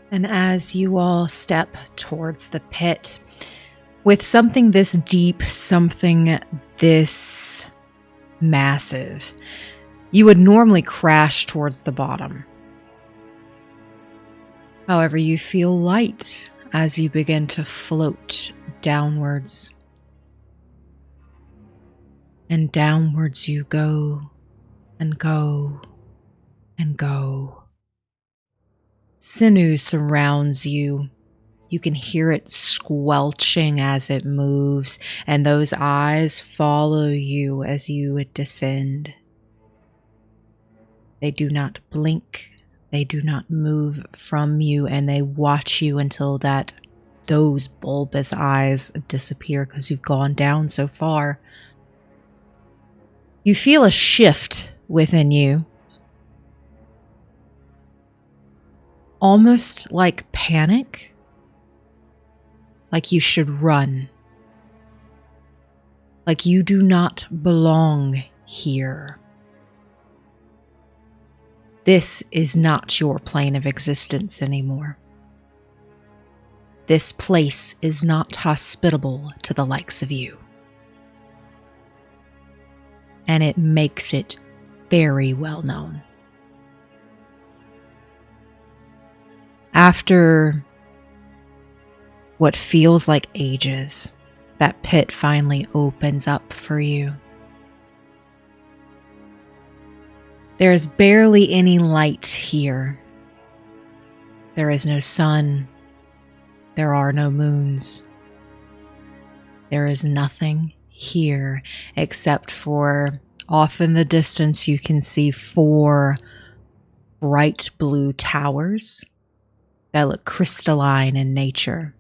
And as you all step towards the pit, with something this deep, something this massive, you would normally crash towards the bottom. However, you feel light as you begin to float downwards. And downwards you go and go and go. Sinew surrounds you. You can hear it squelching as it moves, and those eyes follow you as you descend. They do not blink, they do not move from you, and they watch you until those bulbous eyes disappear because you've gone down so far. You feel a shift within you. Almost like panic. Like you should run. Like you do not belong here. This is not your plane of existence anymore. This place is not hospitable to the likes of you. And it makes it very well known. After what feels like ages, that pit finally opens up for you. There is barely any light here. There is no sun. There are no moons. There is nothing here except for off in the distance you can see 4 bright blue towers that look crystalline in nature.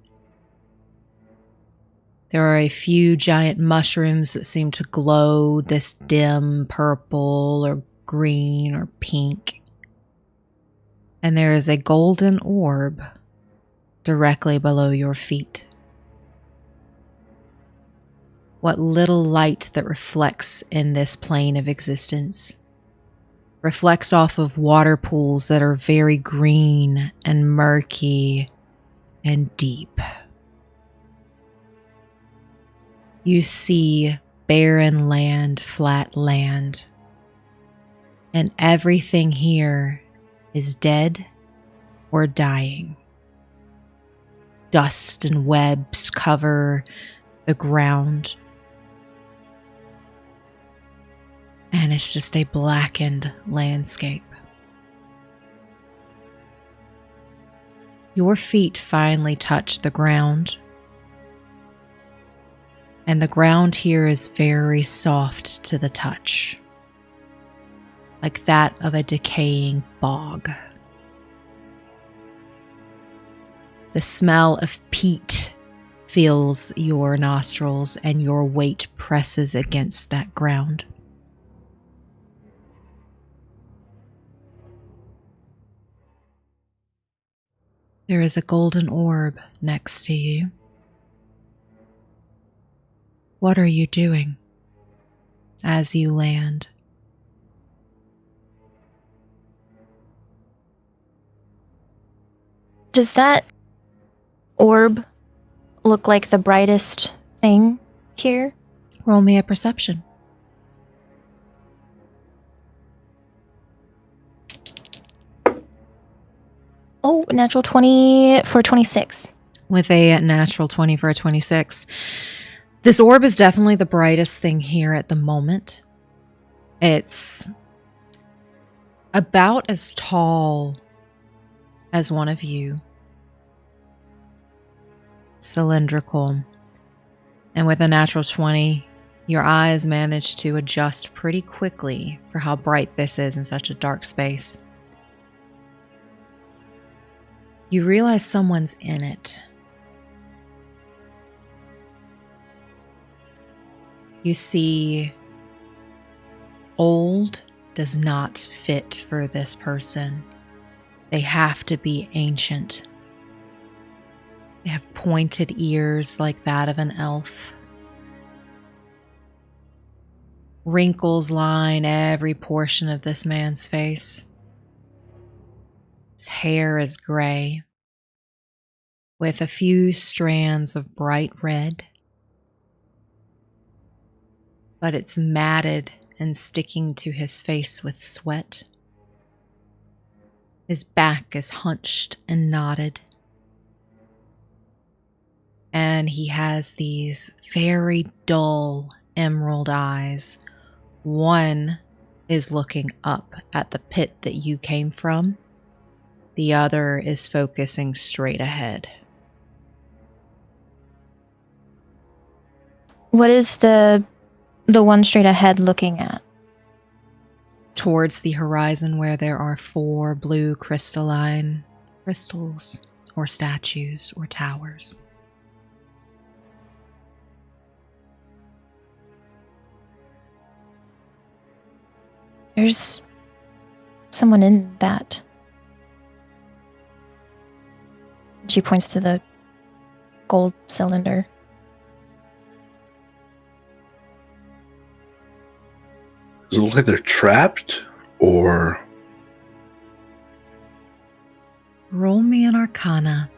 There are a few giant mushrooms that seem to glow this dim purple or green or pink. And there is a golden orb directly below your feet. What little light that reflects in this plane of existence reflects off of water pools that are very green and murky and deep. You see barren land, flat land, and everything here is dead or dying. Dust and webs cover the ground, and it's just a blackened landscape. Your feet finally touch the ground, and the ground here is very soft to the touch, like that of a decaying bog. The smell of peat fills your nostrils, and your weight presses against that ground. There is a golden orb next to you. What are you doing as you land? Does that orb look like the brightest thing here? Roll me a perception. Oh, natural 20 for 26. With a natural 20 for a 26. This orb is definitely the brightest thing here at the moment. It's about as tall as one of you. Cylindrical. And with a natural 20, your eyes manage to adjust pretty quickly for how bright this is in such a dark space. You realize someone's in it. You see, old does not fit for this person. They have to be ancient. They have pointed ears like that of an elf. Wrinkles line every portion of this man's face. His hair is gray, with a few strands of bright red, but it's matted and sticking to his face with sweat. His back is hunched and knotted. And he has these very dull emerald eyes. One is looking up at the pit that you came from. The other is focusing straight ahead. What is the one straight ahead looking at? Towards the horizon where there are 4 blue crystalline crystals or statues or towers. There's someone in that. She points to the gold cylinder. Does it look like they're trapped, or... Roll me an Arcana.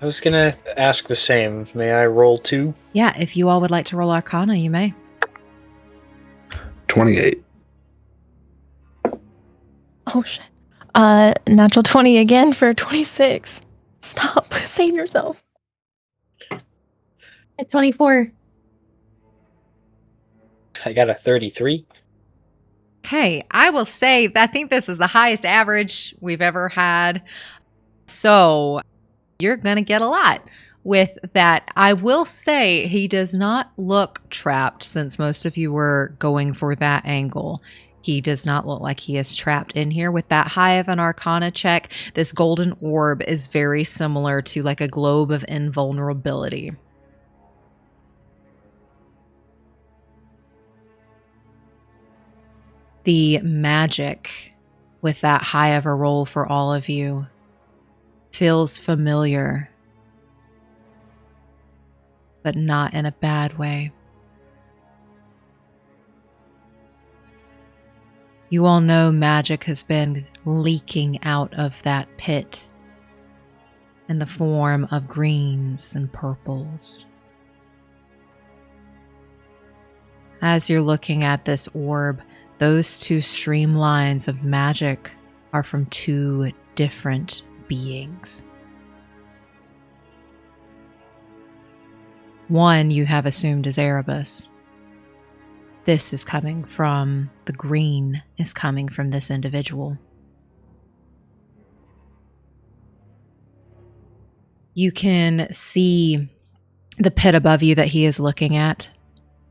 I was gonna ask the same. May I roll 2? Yeah, if you all would like to roll Arcana, you may. 28. Oh shit. Natural 20 again for 26. Stop. Save yourself. At 24. I got a 33. Okay, I will say I think this is the highest average we've ever had. So you're going to get a lot with that. I will say he does not look trapped, since most of you were going for that angle. He does not look like he is trapped in here. With that high of an Arcana check, this golden orb is very similar to like a globe of invulnerability. The magic with that high of a roll for all of you feels familiar, but not in a bad way. You all know magic has been leaking out of that pit in the form of greens and purples. As you're looking at this orb, those 2 streamlines of magic are from 2 different beings. One you have assumed is Erebus. This is coming from, the green is coming from this individual. You can see the pit above you that he is looking at.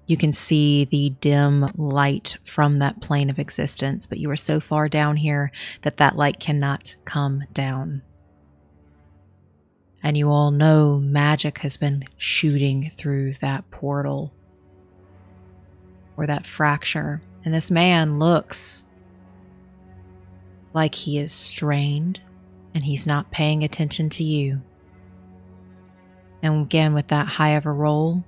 You can see the dim light from that plane of existence, but you are so far down here that that light cannot come down. And you all know magic has been shooting through that portal or that fracture. And this man looks like he is strained and he's not paying attention to you. And again, with that high of a roll,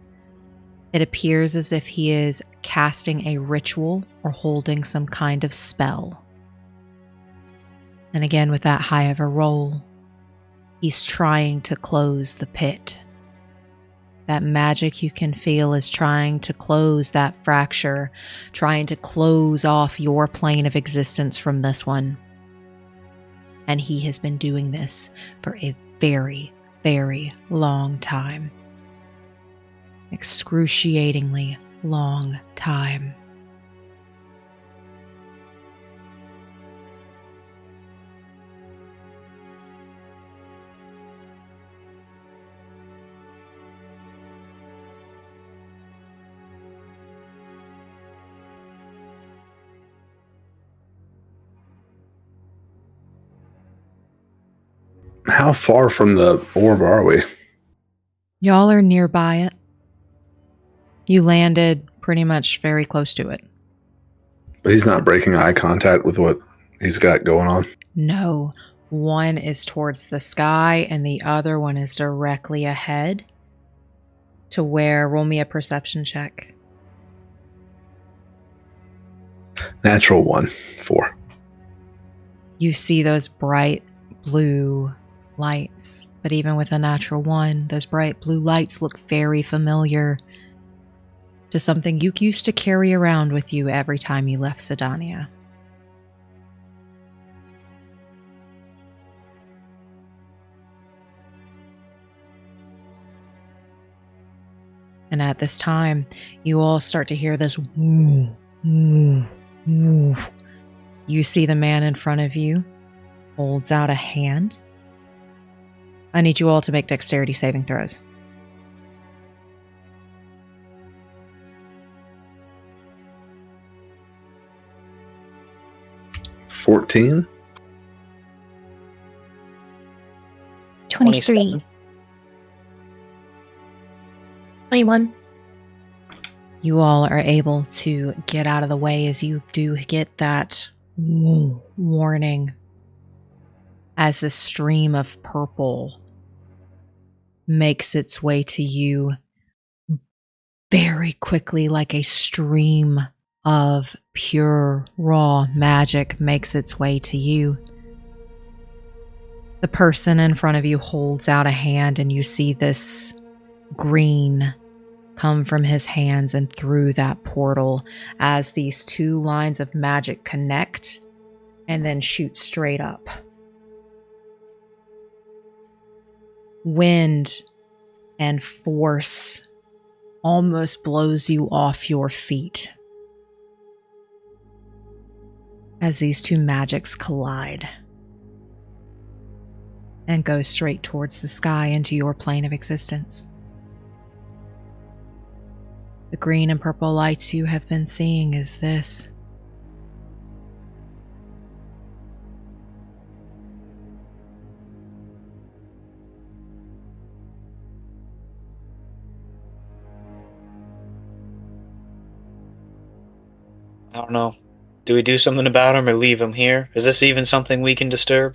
it appears as if he is casting a ritual or holding some kind of spell. And again, with that high of a roll, he's trying to close the pit. That magic you can feel is trying to close that fracture, trying to close off your plane of existence from this one. And he has been doing this for a very, very long time. Excruciatingly long time. How far from the orb are we? Y'all are nearby it. You landed pretty much very close to it. But he's not breaking eye contact with what he's got going on. No, one is towards the sky and the other one is directly ahead to where, roll me a perception check. Natural 1, 4. You see those bright blue lights, but even with a natural 1, those bright blue lights look very familiar to something you used to carry around with you every time you left Sedania. And at this time, you all start to hear this woo, woo, woo. You see the man in front of you holds out a hand. I need you all to make dexterity saving throws. $14. 23. 27. 21. You all are able to get out of the way as you do get that warning as the stream of purple makes its way to you very quickly, like a stream of pure raw magic makes its way to you. The person in front of you holds out a hand and you see this green come from his hands and through that portal as these two lines of magic connect and then shoot straight up. Wind and force almost blows you off your feet as these two magics collide and go straight towards the sky into your plane of existence. The green and purple lights you have been seeing is this. I don't know. Do we do something about him or leave him here? Is this even something we can disturb?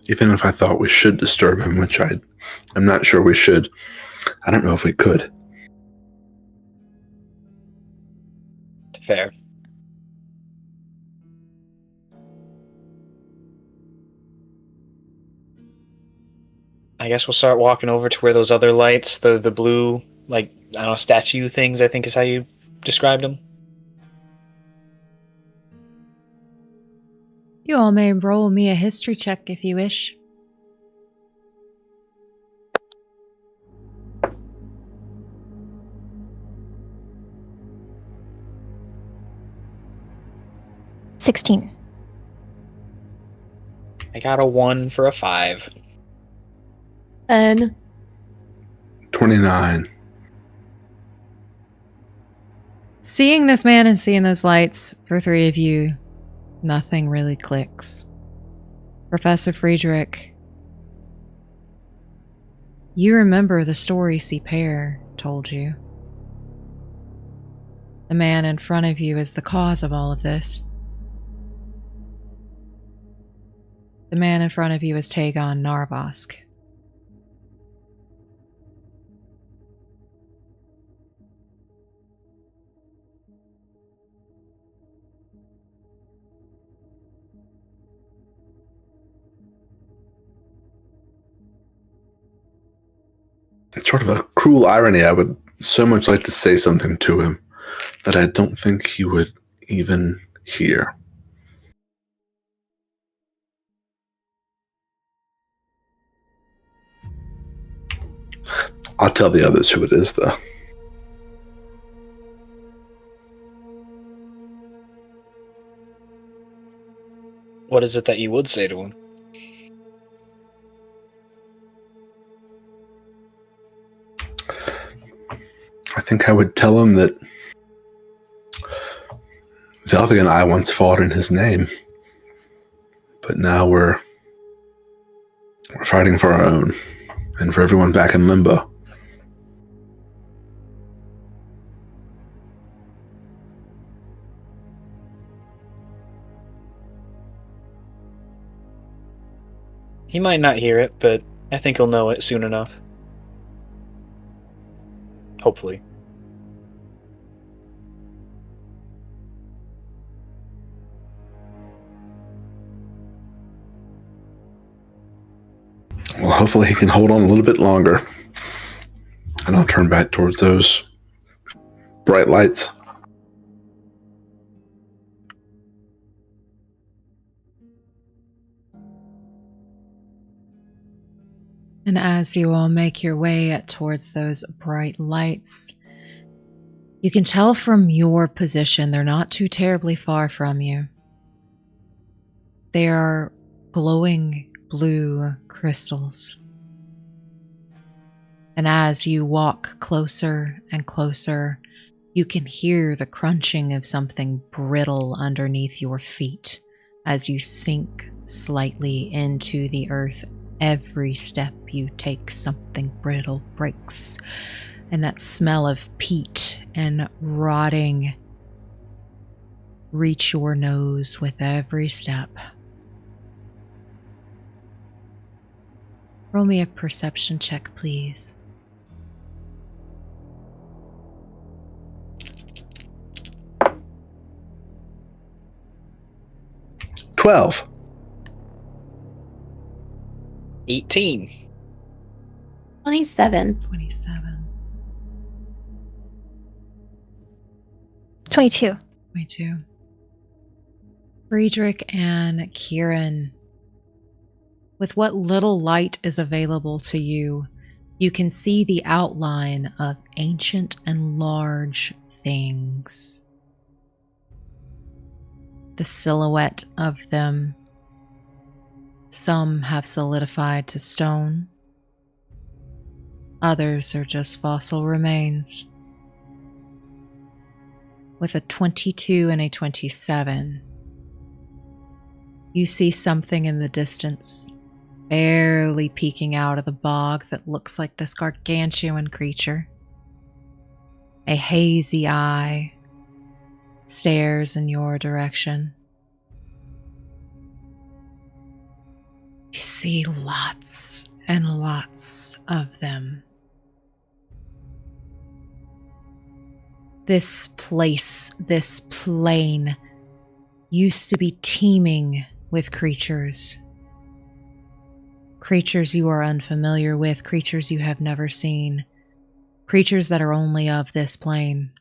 Even if I thought we should disturb him, which I'm not sure we should, I don't know if we could. Fair. I guess we'll start walking over to where those other lights, the blue, like, I don't know, statue things, I think is how you described them. You all may roll me a history check if you wish. $16. I got a 1 for a 5. 10. 29. Seeing this man and seeing those lights, for three of you, nothing really clicks. Professor Friedrich, you remember the story Pear told you. The man in front of you is the cause of all of this. The man in front of you is Tagon Narvosc. It's sort of a cruel irony. I would so much like to say something to him that I don't think he would even hear. I'll tell the others who it is, though. What is it that you would say to him? I think I would tell him that Velphie and I once fought in his name, but now we're fighting for our own and for everyone back in Limbo. He might not hear it, but I think he'll know it soon enough. Hopefully. Well, hopefully he can hold on a little bit longer. And I'll turn back towards those bright lights. And as you all make your way towards those bright lights, you can tell from your position they're not too terribly far from you. They are glowing blue crystals. And as you walk closer and closer, you can hear the crunching of something brittle underneath your feet as you sink slightly into the earth. Every step you take, something brittle breaks, and that smell of peat and rotting reach your nose with every step. Roll me a perception check, please. $12. 18. 27. 27. 22. 22. Friedrich and Quirin, with what little light is available to you, you can see the outline of ancient and large things. The silhouette of them. Some have solidified to stone. Others are just fossil remains. With a 22 and a 27, you see something in the distance, barely peeking out of the bog that looks like this gargantuan creature. A hazy eye stares in your direction. You see lots and lots of them. This place, this plain, used to be teeming with creatures. Creatures you are unfamiliar with, creatures you have never seen, creatures that are only of this plane.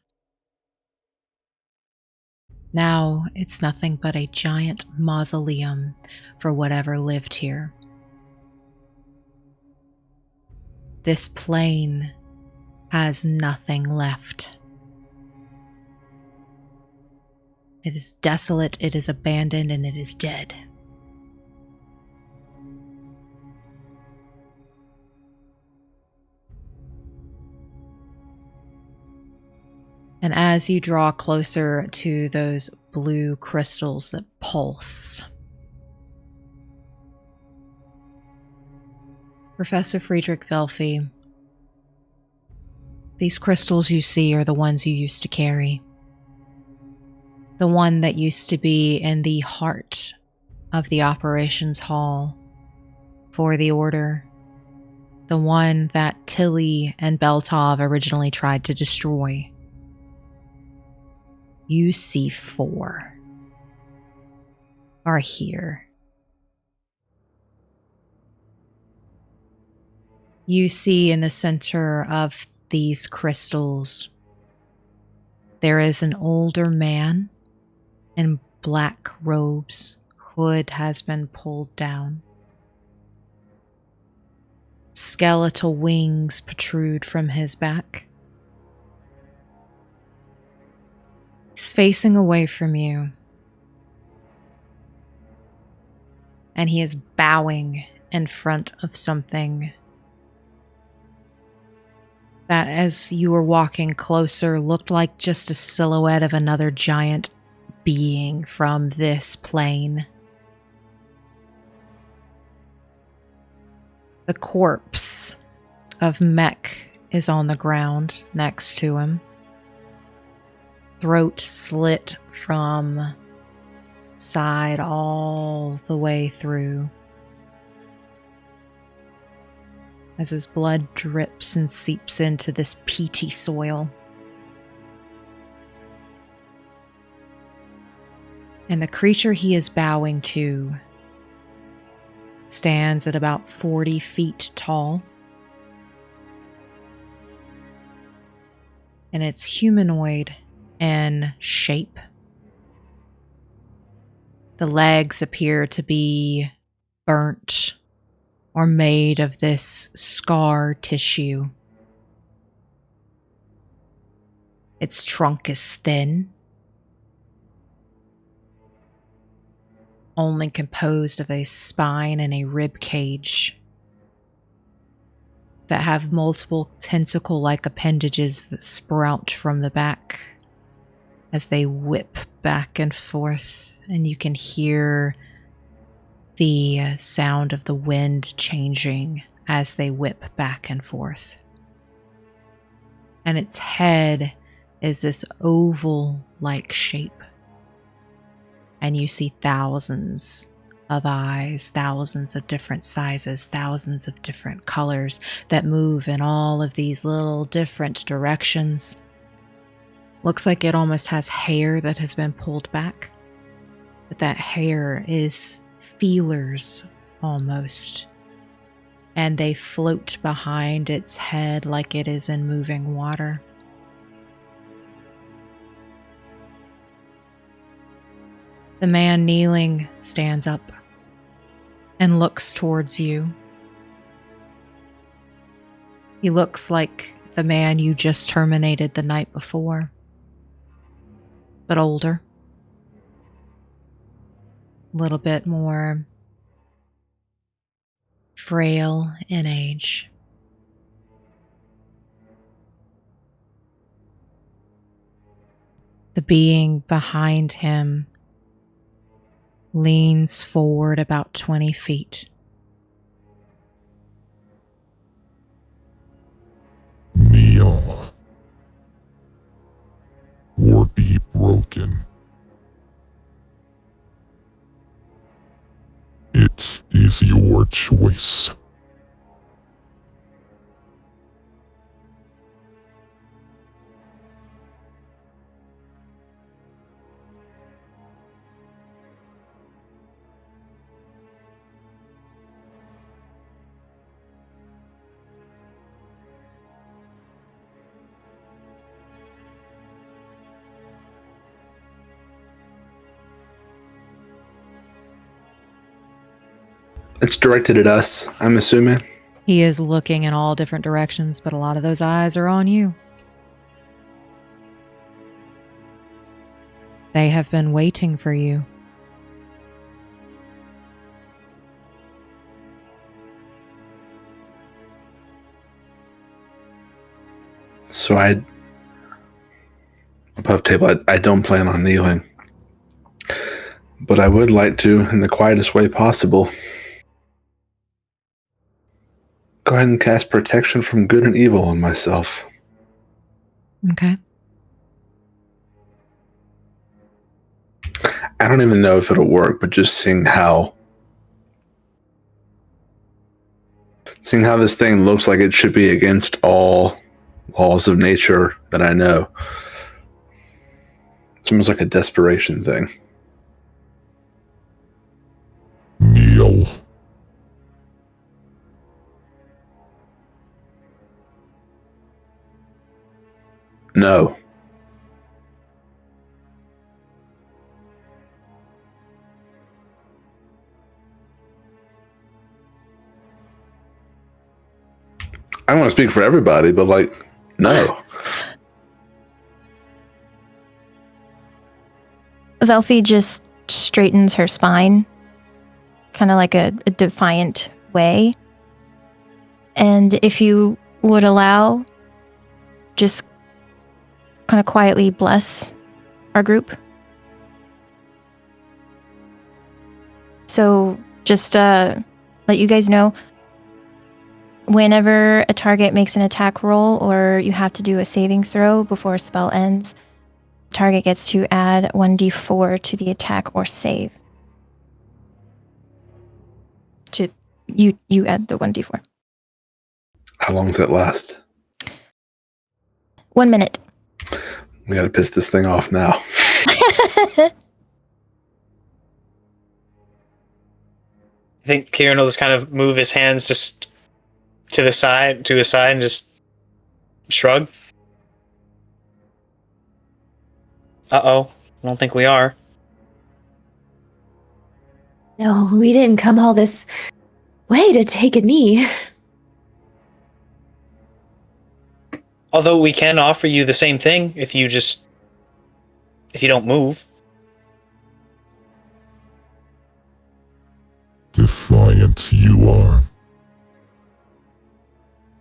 Now it's nothing but a giant mausoleum for whatever lived here. This plane has nothing left. It is desolate, it is abandoned, and it is dead. And as you draw closer to those blue crystals that pulse, Professor Friedrich Velphie, these crystals you see are the ones you used to carry. The one that used to be in the heart of the operations hall for the Order. The one that Tilly and Beltov originally tried to destroy. You see 4 are here. You see in the center of these crystals, there is an older man in black robes. Hood has been pulled down. Skeletal wings protrude from his back. He's facing away from you, and he is bowing in front of something that, as you were walking closer, looked like just a silhouette of another giant being from this plane. The corpse of Mech is on the ground next to him. Throat slit from side all the way through, as his blood drips and seeps into this peaty soil. And the creature he is bowing to stands at about 40 feet tall. And it's humanoid in shape. The legs appear to be burnt or made of this scar tissue. Its trunk is thin, only composed of a spine and a rib cage that have multiple tentacle-like appendages that sprout from the back as they whip back and forth, and you can hear the sound of the wind changing as they whip back and forth. And its head is this oval-like shape, and you see thousands of eyes, thousands of different sizes, thousands of different colors that move in all of these little different directions. Looks like it almost has hair that has been pulled back, but that hair is feelers almost, and they float behind its head like it is in moving water. The man kneeling stands up and looks towards you. He looks like the man you just terminated the night before, but older. A little bit more frail in age. The being behind him leans forward about 20 feet. Kneel. Or be broken. It is your choice. It's directed at us, I'm assuming. He is looking in all different directions, but a lot of those eyes are on you. They have been waiting for you. So above table, I don't plan on kneeling. But I would like to, in the quietest way possible, go ahead and cast protection from good and evil on myself. Okay. I don't even know if it'll work, but just seeing how this thing looks like it should be against all laws of nature that I know. It's almost like a desperation thing. Kneel. No. I don't want to speak for everybody, but no. Velphie just straightens her spine, kind of like a defiant way. And if you would allow, just kind of quietly bless our group. So just let you guys know, whenever a target makes an attack roll or you have to do a saving throw before a spell ends, the target gets to add 1d4 to the attack or save. To you add the 1d4. How long does that last? 1 minute. We gotta piss this thing off now. I think Quirin will just kind of move his hands just to his side, and just shrug. Uh-oh. I don't think we are. No, we didn't come all this way to take a knee. Although we can offer you the same thing if you don't move. Defiant you are.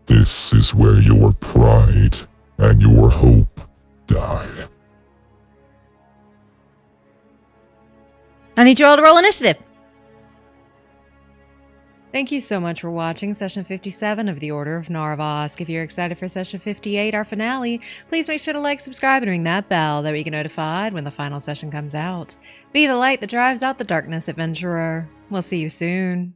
This is where your pride and your hope die. I need you all to roll initiative. Thank you so much for watching Session 57 of the Order of Narvosc. If you're excited for Session 58, our finale, please make sure to like, subscribe, and ring that bell. That way you get notified when the final session comes out. Be the light that drives out the darkness, adventurer. We'll see you soon.